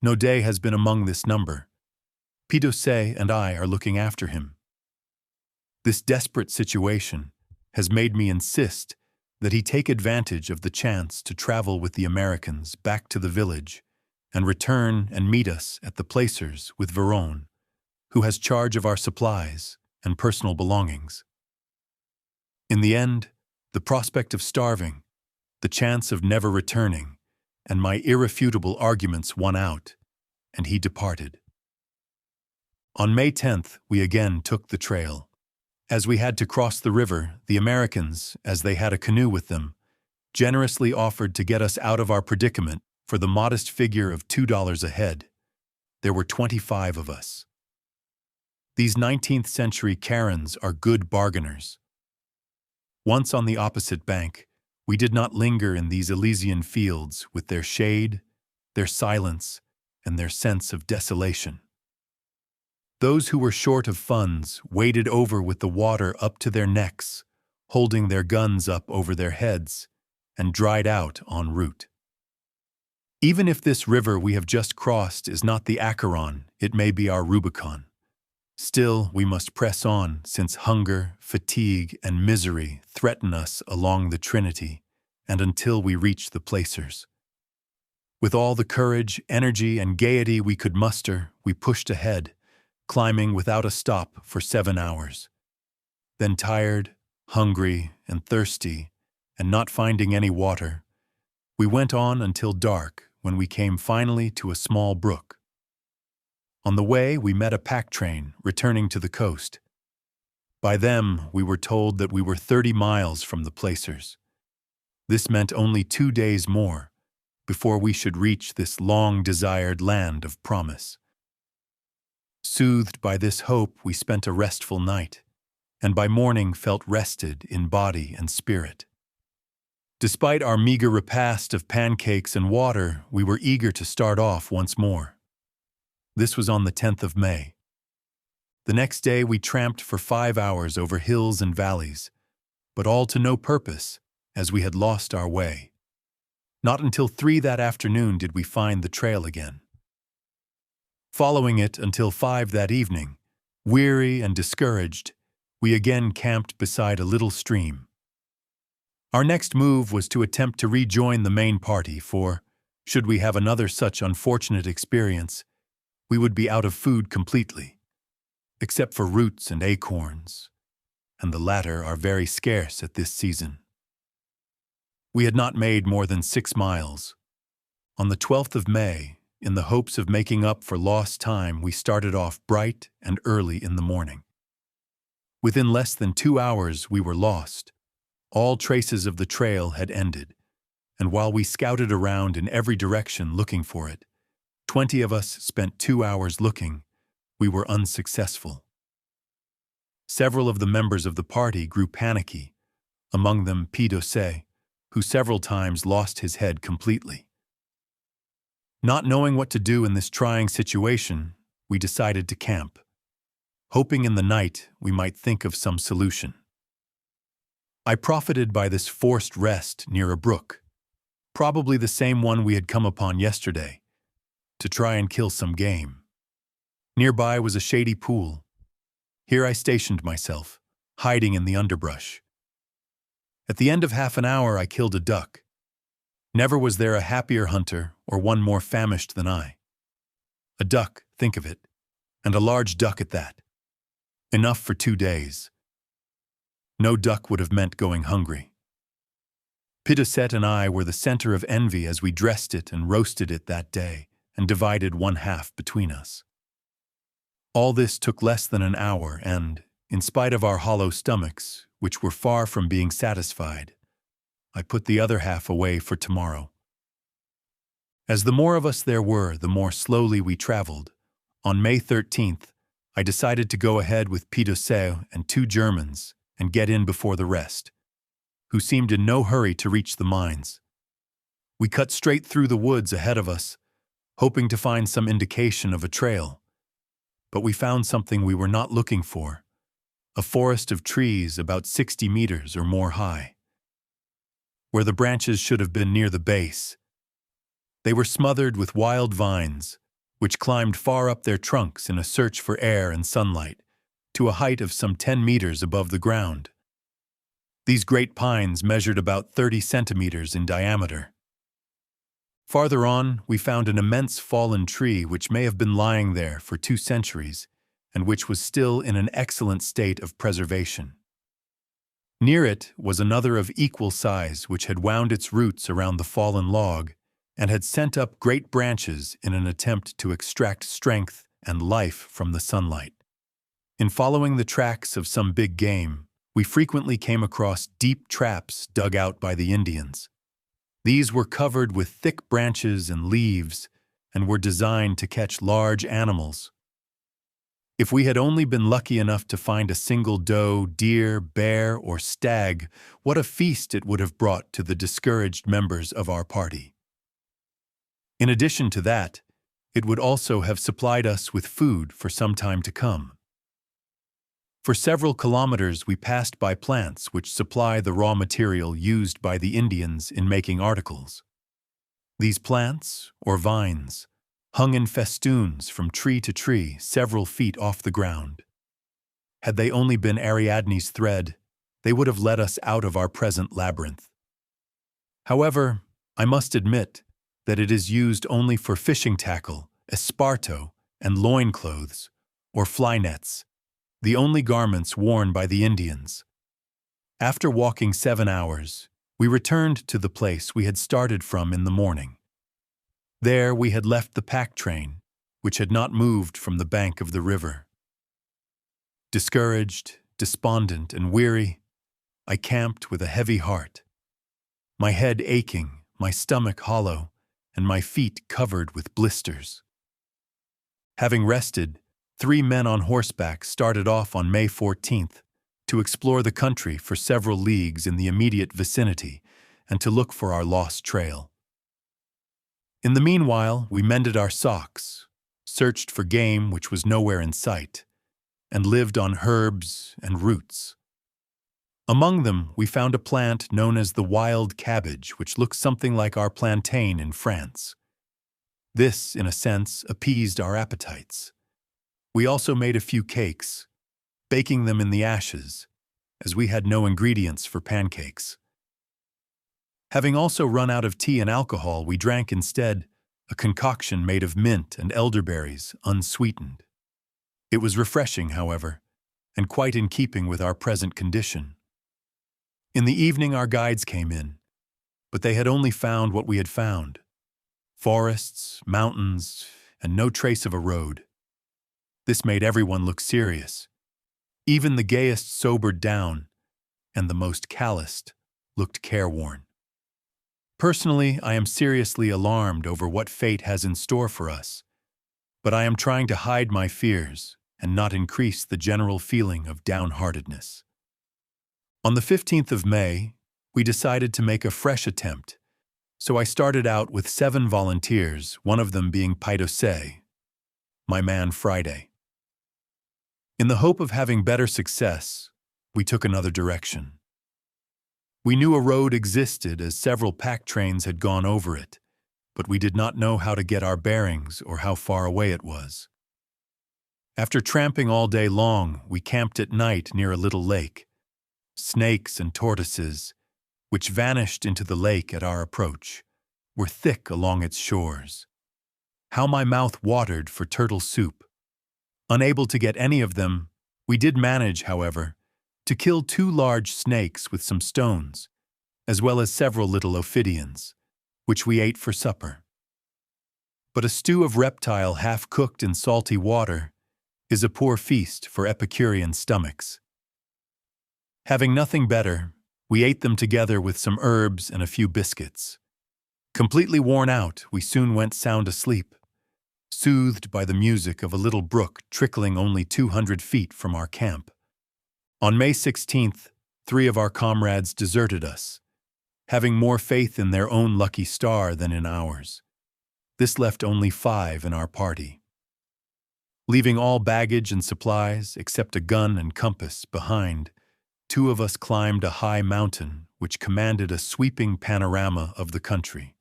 Naudet has been among this number. Pidocet and I are looking after him. This desperate situation has made me insist that he take advantage of the chance to travel with the Americans back to the village and return and meet us at the placers with Veron, who has charge of our supplies and personal belongings. In the end, the prospect of starving, the chance of never returning, and my irrefutable arguments won out, and he departed. On May 10th, we again took the trail. As we had to cross the river, the Americans, as they had a canoe with them, generously offered to get us out of our predicament for the modest figure of $2 a head. There were 25 of us. These 19th century Karens are good bargainers. Once on the opposite bank, we did not linger in these Elysian fields with their shade, their silence, and their sense of desolation. Those who were short of funds waded over with the water up to their necks, holding their guns up over their heads, and dried out en route. Even if this river we have just crossed is not the Acheron, it may be our Rubicon. Still, we must press on, since hunger, fatigue, and misery threaten us along the Trinity, and until we reach the placers. With all the courage, energy, and gaiety we could muster, we pushed ahead, climbing without a stop for 7 hours. Then tired, hungry, and thirsty, and not finding any water, we went on until dark, when we came finally to a small brook. On the way, we met a pack train returning to the coast. By them, we were told that we were 30 miles from the placers. This meant only 2 days more before we should reach this long-desired land of promise. Soothed by this hope, we spent a restful night, and by morning felt rested in body and spirit. Despite our meager repast of pancakes and water, we were eager to start off once more. This was on the 10th of May. The next day we tramped for 5 hours over hills and valleys, but all to no purpose, as we had lost our way. Not until 3 that afternoon did we find the trail again. Following it until 5 that evening, weary and discouraged, we again camped beside a little stream. Our next move was to attempt to rejoin the main party, for, should we have another such unfortunate experience, we would be out of food completely, except for roots and acorns, and the latter are very scarce at this season. We had not made more than 6 miles. On the 12th of May, in the hopes of making up for lost time, we started off bright and early in the morning. Within less than 2 hours, we were lost. All traces of the trail had ended, and while we scouted around in every direction looking for it, 20 of us spent 2 hours looking. We were unsuccessful. Several of the members of the party grew panicky, among them Pidocet, who several times lost his head completely. Not knowing what to do in this trying situation, we decided to camp, hoping in the night we might think of some solution. I profited by this forced rest near a brook, probably the same one we had come upon yesterday, to try and kill some game. Nearby was a shady pool. Here I stationed myself, hiding in the underbrush. At the end of half an hour, I killed a duck. Never was there a happier hunter or one more famished than I. A duck, think of it, and a large duck at that. Enough for 2 days. No duck would have meant going hungry. Pidocet and I were the center of envy as we dressed it and roasted it that day, and divided 1/2 between us. All this took less than an hour, and, in spite of our hollow stomachs, which were far from being satisfied, I put the other half away for tomorrow. As the more of us there were, the more slowly we traveled. On May 13th, I decided to go ahead with Pidocet and 2 Germans and get in before the rest, who seemed in no hurry to reach the mines. We cut straight through the woods ahead of us, hoping to find some indication of a trail. But we found something we were not looking for, a forest of trees about 60 meters or more high. Where the branches should have been near the base, they were smothered with wild vines, which climbed far up their trunks in a search for air and sunlight, to a height of some 10 meters above the ground. These great pines measured about 30 centimeters in diameter. Farther on, we found an immense fallen tree which may have been lying there for 2 centuries, and which was still in an excellent state of preservation. Near it was another of equal size which had wound its roots around the fallen log and had sent up great branches in an attempt to extract strength and life from the sunlight. In following the tracks of some big game, we frequently came across deep traps dug out by the Indians. These were covered with thick branches and leaves and were designed to catch large animals. If we had only been lucky enough to find a single doe, deer, bear, or stag, what a feast it would have brought to the discouraged members of our party. In addition to that, it would also have supplied us with food for some time to come. For several kilometers we passed by plants which supply the raw material used by the Indians in making articles. These plants, or vines, hung in festoons from tree to tree several feet off the ground. Had they only been Ariadne's thread, they would have led us out of our present labyrinth. However, I must admit that it is used only for fishing tackle, esparto, and loinclothes, or fly nets, the only garments worn by the Indians. After walking 7 hours, we returned to the place we had started from in the morning. There we had left the pack train, which had not moved from the bank of the river. Discouraged, despondent, and weary, I camped with a heavy heart, my head aching, my stomach hollow, and my feet covered with blisters. Having rested, 3 men on horseback started off on May 14th to explore the country for several leagues in the immediate vicinity and to look for our lost trail. In the meanwhile, we mended our socks, searched for game which was nowhere in sight, and lived on herbs and roots. Among them, we found a plant known as the wild cabbage, which looks something like our plantain in France. This, in a sense, appeased our appetites. We also made a few cakes, baking them in the ashes, as we had no ingredients for pancakes. Having also run out of tea and alcohol, we drank instead a concoction made of mint and elderberries, unsweetened. It was refreshing, however, and quite in keeping with our present condition. In the evening our guides came in, but they had only found what we had found: forests, mountains, and no trace of a road. This made everyone look serious. Even the gayest sobered down, and the most calloused looked careworn. Personally, I am seriously alarmed over what fate has in store for us, but I am trying to hide my fears and not increase the general feeling of downheartedness. On the 15th of May, we decided to make a fresh attempt, so I started out with 7 volunteers, one of them being Paidose, my man Friday. In the hope of having better success, we took another direction. We knew a road existed as several pack trains had gone over it, but we did not know how to get our bearings or how far away it was. After tramping all day long, we camped at night near a little lake. Snakes and tortoises, which vanished into the lake at our approach, were thick along its shores. How my mouth watered for turtle soup. Unable to get any of them, we did manage, however, to kill 2 large snakes with some stones, as well as several little ophidians, which we ate for supper. But a stew of reptile half-cooked in salty water is a poor feast for Epicurean stomachs. Having nothing better, we ate them together with some herbs and a few biscuits. Completely worn out, we soon went sound asleep, soothed by the music of a little brook trickling only 200 feet from our camp. On May 16th, 3 of our comrades deserted us, having more faith in their own lucky star than in ours. This left only 5 in our party. Leaving all baggage and supplies, except a gun and compass, behind, two of us climbed a high mountain which commanded a sweeping panorama of the country.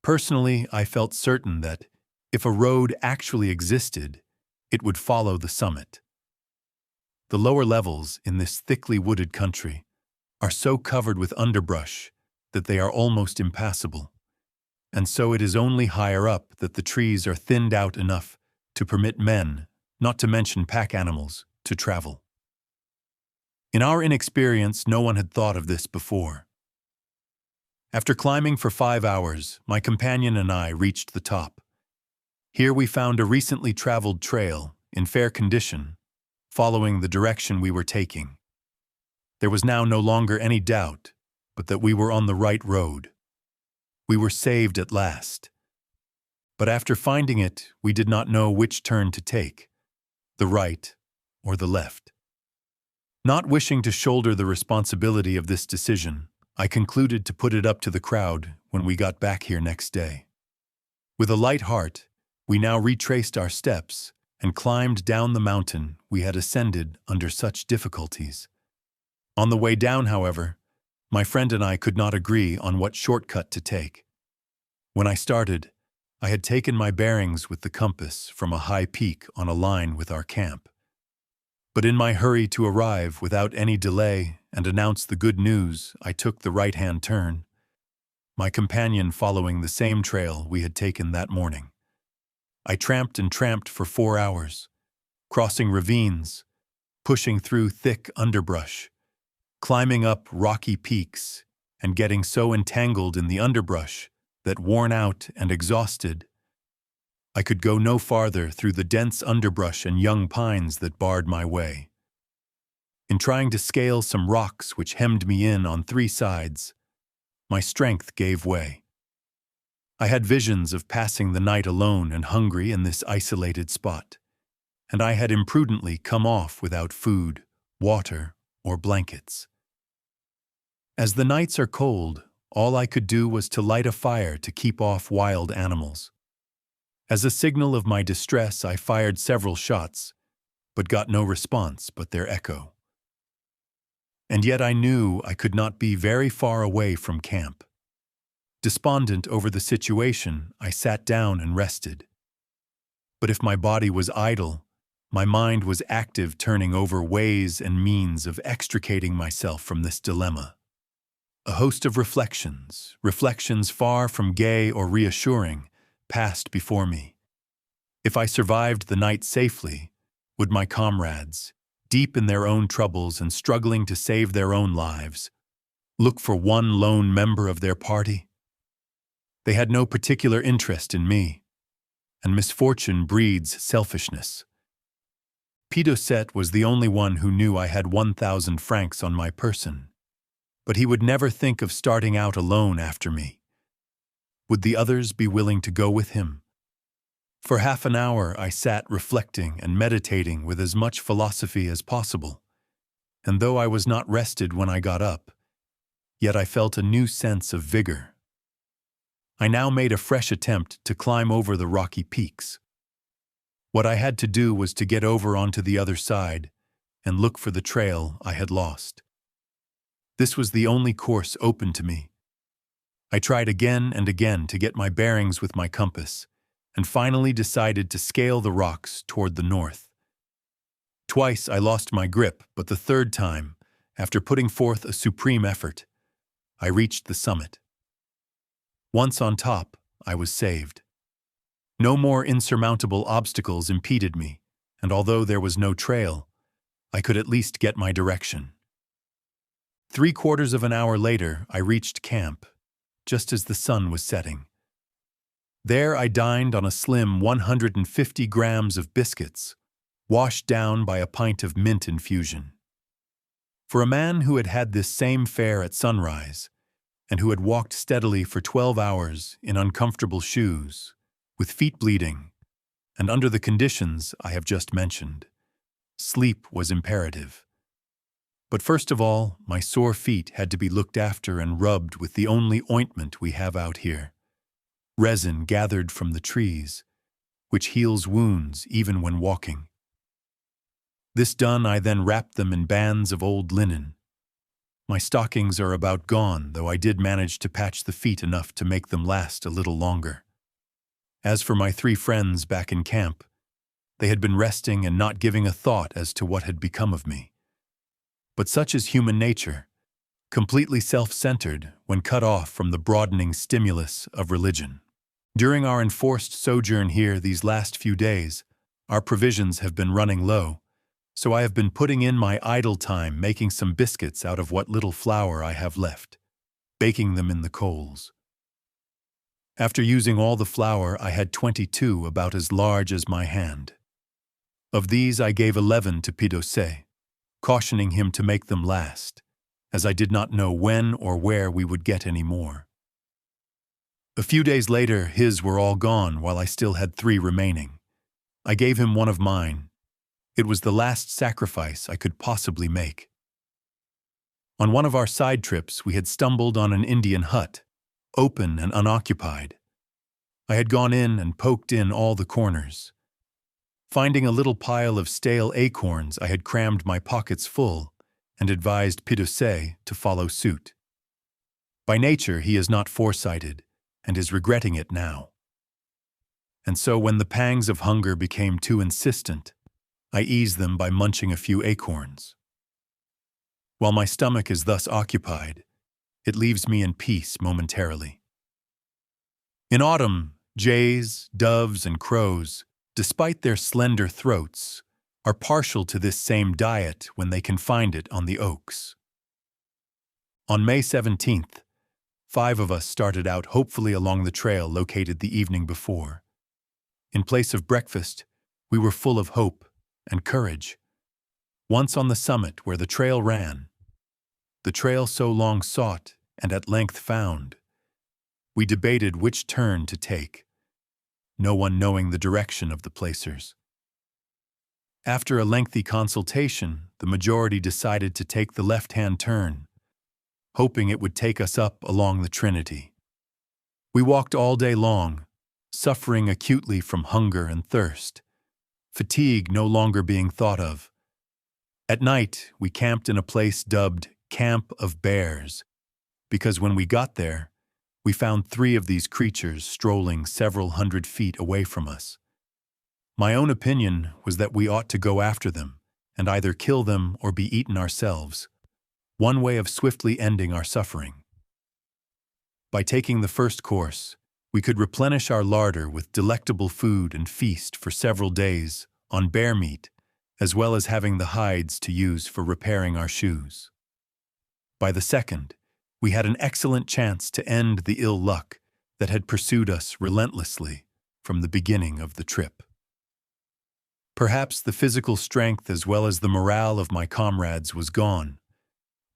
Personally, I felt certain that, if a road actually existed, it would follow the summit. The lower levels in this thickly wooded country are so covered with underbrush that they are almost impassable, and so it is only higher up that the trees are thinned out enough to permit men, not to mention pack animals, to travel. In our inexperience, no one had thought of this before. After climbing for 5 hours, my companion and I reached the top. Here we found a recently traveled trail, in fair condition, following the direction we were taking. There was now no longer any doubt, but that we were on the right road. We were saved at last. But after finding it, we did not know which turn to take, the right or the left. Not wishing to shoulder the responsibility of this decision, I concluded to put it up to the crowd when we got back here next day. With a light heart, we now retraced our steps and climbed down the mountain we had ascended under such difficulties. On the way down, however, my friend and I could not agree on what shortcut to take. When I started, I had taken my bearings with the compass from a high peak on a line with our camp. But in my hurry to arrive without any delay and announce the good news, I took the right-hand turn, my companion following the same trail we had taken that morning. I tramped and tramped for 4 hours, crossing ravines, pushing through thick underbrush, climbing up rocky peaks, and getting so entangled in the underbrush that, worn out and exhausted, I could go no farther through the dense underbrush and young pines that barred my way. In trying to scale some rocks which hemmed me in on 3 sides, my strength gave way. I had visions of passing the night alone and hungry in this isolated spot, and I had imprudently come off without food, water, or blankets. As the nights are cold, all I could do was to light a fire to keep off wild animals. As a signal of my distress, I fired several shots, but got no response but their echo. And yet I knew I could not be very far away from camp. Despondent over the situation, I sat down and rested. But if my body was idle, my mind was active, turning over ways and means of extricating myself from this dilemma. A host of reflections far from gay or reassuring, passed before me. If I survived the night safely, would my comrades, deep in their own troubles and struggling to save their own lives, look for one lone member of their party? They had no particular interest in me, and misfortune breeds selfishness. Pidocet was the only one who knew I had 1,000 francs on my person, but he would never think of starting out alone after me. Would the others be willing to go with him? For half an hour I sat reflecting and meditating with as much philosophy as possible, and though I was not rested when I got up, yet I felt a new sense of vigor. I now made a fresh attempt to climb over the rocky peaks. What I had to do was to get over onto the other side and look for the trail I had lost. This was the only course open to me. I tried again and again to get my bearings with my compass, and finally decided to scale the rocks toward the north. Twice I lost my grip, but the third time, after putting forth a supreme effort, I reached the summit. Once on top, I was saved. No more insurmountable obstacles impeded me, and although there was no trail, I could at least get my direction. 3/4 of an hour later, I reached camp, just as the sun was setting. There I dined on a slim 150 grams of biscuits, washed down by a pint of mint infusion. For a man who had had this same fare at sunrise, and who had walked steadily for 12 hours in uncomfortable shoes, with feet bleeding, and under the conditions I have just mentioned, sleep was imperative. But first of all, my sore feet had to be looked after and rubbed with the only ointment we have out here, resin gathered from the trees, which heals wounds even when walking. This done, I then wrapped them in bands of old linen. My stockings are about gone, though I did manage to patch the feet enough to make them last a little longer. As for my 3 friends back in camp, they had been resting and not giving a thought as to what had become of me. But such is human nature, completely self-centered when cut off from the broadening stimulus of religion. During our enforced sojourn here these last few days, our provisions have been running low, so I have been putting in my idle time making some biscuits out of what little flour I have left, baking them in the coals. After using all the flour, I had 22 about as large as my hand. Of these I gave 11 to Pidocet, cautioning him to make them last, as I did not know when or where we would get any more. A few days later, his were all gone while I still had 3 remaining. I gave him one of mine. It was the last sacrifice I could possibly make. On one of our side trips, we had stumbled on an Indian hut, open and unoccupied. I had gone in and poked in all the corners. Finding a little pile of stale acorns, I had crammed my pockets full and advised Pidocet to follow suit. By nature, he is not foresighted and is regretting it now. And so when the pangs of hunger became too insistent, I ease them by munching a few acorns. While my stomach is thus occupied, it leaves me in peace momentarily. In autumn, jays, doves, and crows, despite their slender throats, are partial to this same diet when they can find it on the oaks. On May 17th, 5 of us started out hopefully along the trail located the evening before. In place of breakfast, we were full of hope and courage. Once on the summit where the trail ran, the trail so long sought and at length found, we debated which turn to take, no one knowing the direction of the placers. After a lengthy consultation, the majority decided to take the left-hand turn, hoping it would take us up along the Trinity. We walked all day long, suffering acutely from hunger and thirst, fatigue no longer being thought of. At night, we camped in a place dubbed Camp of Bears, because when we got there, we found 3 of these creatures strolling several hundred feet away from us. My own opinion was that we ought to go after them and either kill them or be eaten ourselves, one way of swiftly ending our suffering. By taking the first course, we could replenish our larder with delectable food and feast for several days on bear meat, as well as having the hides to use for repairing our shoes. By the second, we had an excellent chance to end the ill luck that had pursued us relentlessly from the beginning of the trip. Perhaps the physical strength as well as the morale of my comrades was gone,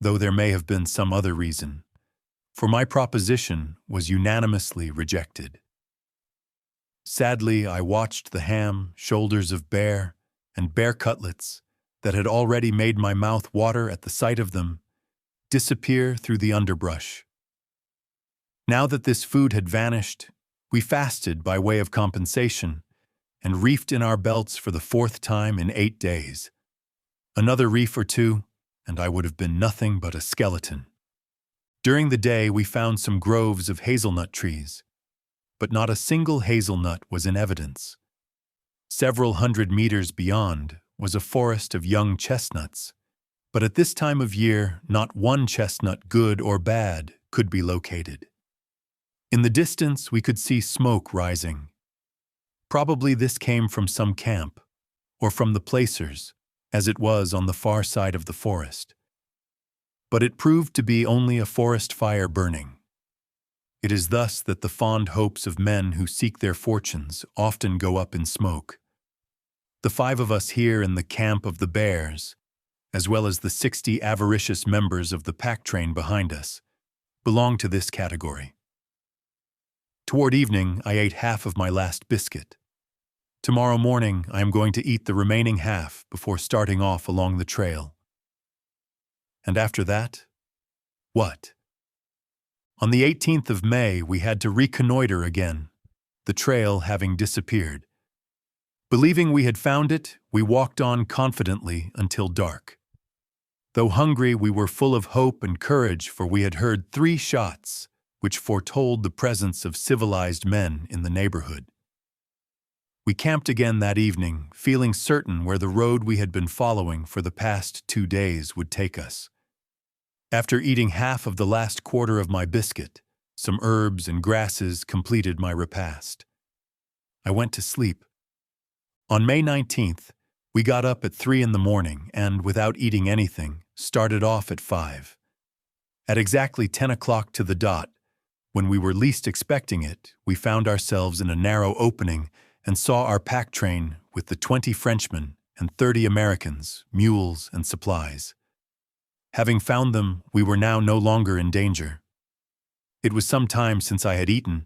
though there may have been some other reason, for my proposition was unanimously rejected. Sadly, I watched the ham, shoulders of bear, and bear cutlets that had already made my mouth water at the sight of them disappear through the underbrush. Now that this food had vanished, we fasted by way of compensation and reefed in our belts for the 4th time in 8 days. Another reef or 2, and I would have been nothing but a skeleton. During the day, we found some groves of hazelnut trees, but not a single hazelnut was in evidence. Several hundred meters beyond was a forest of young chestnuts, but at this time of year, not one chestnut, good or bad, could be located. In the distance, we could see smoke rising. Probably this came from some camp, or from the placers, as it was on the far side of the forest. But it proved to be only a forest fire burning. It is thus that the fond hopes of men who seek their fortunes often go up in smoke. The 5 of us here in the Camp of the Bears, as well as the 60 avaricious members of the pack train behind us, belong to this category. Toward evening, I ate half of my last biscuit. Tomorrow morning, I am going to eat the remaining half before starting off along the trail. And after that, what? On the 18th of May, we had to reconnoiter again, the trail having disappeared, Believing we had found it, we walked on confidently until dark. Though hungry, we were full of hope and courage, for we had heard 3 shots, which foretold the presence of civilized men in the neighborhood. We camped again that evening, feeling certain where the road we had been following for the past 2 days would take us. After eating half of the last quarter of my biscuit, some herbs and grasses completed my repast. I went to sleep. On May 19th, we got up at 3 in the morning and, without eating anything, started off at 5. At exactly 10 o'clock to the dot, when we were least expecting it, we found ourselves in a narrow opening and saw our pack train with the 20 Frenchmen and 30 Americans, mules, and supplies. Having found them, we were now no longer in danger. It was some time since I had eaten,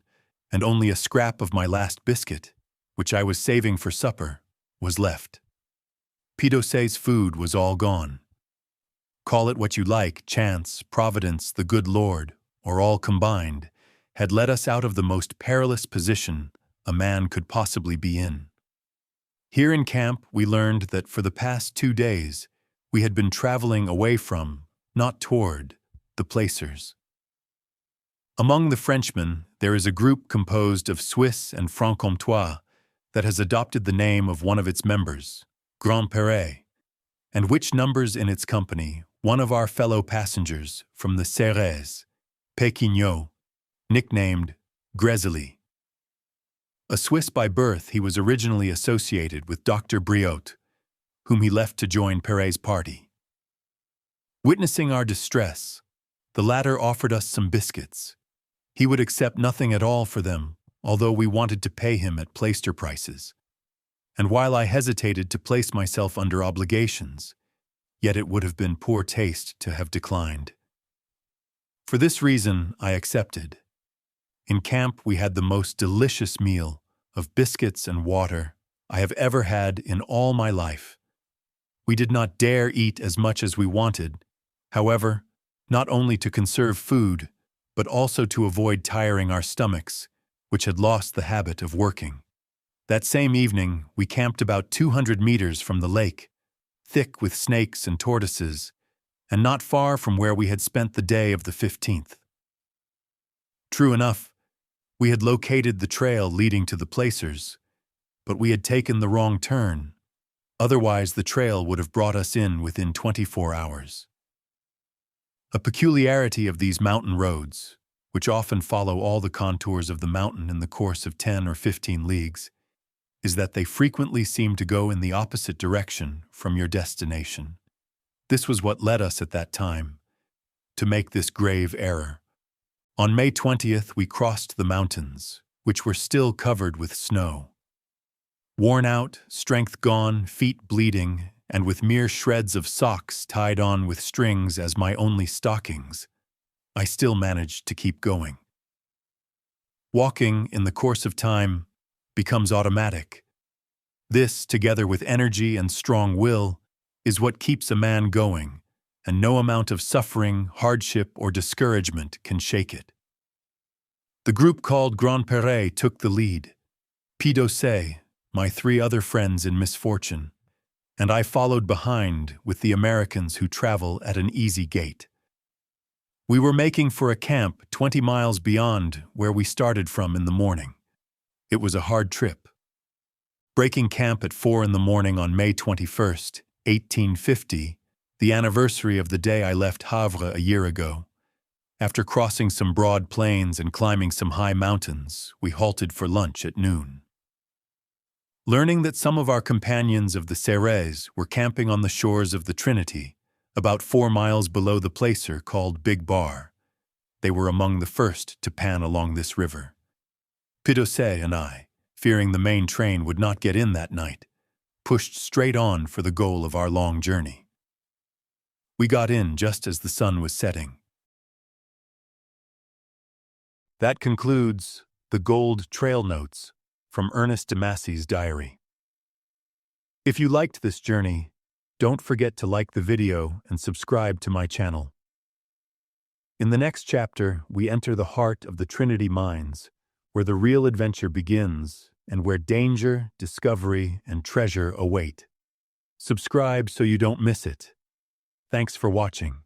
and only a scrap of my last biscuit, which I was saving for supper, was left. Pidosse's food was all gone. Call it what you like, chance, providence, the good Lord, or all combined, had led us out of the most perilous position a man could possibly be in. Here in camp, we learned that for the past 2 days, we had been traveling away from, not toward, the placers. Among the Frenchmen, there is a group composed of Swiss and Franc-Comtois that has adopted the name of one of its members, Grand-Père, and which numbers in its company one of our fellow passengers from the Serres, Péquignot, nicknamed Grésily. A Swiss by birth, he was originally associated with Dr. Briot, whom he left to join Péret's party. Witnessing our distress, the latter offered us some biscuits. He would accept nothing at all for them, although we wanted to pay him at plaster prices. And while I hesitated to place myself under obligations, yet it would have been poor taste to have declined. For this reason, I accepted. In camp, we had the most delicious meal of biscuits and water I have ever had in all my life. We did not dare eat as much as we wanted, however, not only to conserve food, but also to avoid tiring our stomachs, which had lost the habit of working. That same evening, we camped about 200 meters from the lake, thick with snakes and tortoises, and not far from where we had spent the day of the 15th. True enough, we had located the trail leading to the placers, but we had taken the wrong turn. Otherwise, the trail would have brought us in within 24 hours. A peculiarity of these mountain roads, which often follow all the contours of the mountain in the course of 10 or 15 leagues, is that they frequently seem to go in the opposite direction from your destination. This was what led us at that time to make this grave error. On May 20th, we crossed the mountains, which were still covered with snow. Worn out, strength gone, feet bleeding, and with mere shreds of socks tied on with strings as my only stockings, I still managed to keep going. Walking, in the course of time, becomes automatic. This, together with energy and strong will, is what keeps a man going, and no amount of suffering, hardship, or discouragement can shake it. The group called Grand-Père took the lead. Pidosset, my 3 other friends in misfortune, and I followed behind with the Americans who travel at an easy gait. We were making for a camp 20 miles beyond where we started from in the morning. It was a hard trip. Breaking camp at 4 in the morning on May 21st, 1850, the anniversary of the day I left Havre a year ago. After crossing some broad plains and climbing some high mountains, we halted for lunch at noon. Learning that some of our companions of the Serres were camping on the shores of the Trinity, about 4 miles below the placer called Big Bar, they were among the first to pan along this river. Pidosset and I, fearing the main train would not get in that night, pushed straight on for the goal of our long journey. We got in just as the sun was setting. That concludes the Gold Trail Notes from Ernest de Massey's diary. If you liked this journey, don't forget to like the video and subscribe to my channel. In the next chapter, we enter the heart of the Trinity mines, where the real adventure begins and where danger, discovery, and treasure await. Subscribe so you don't miss it. Thanks for watching.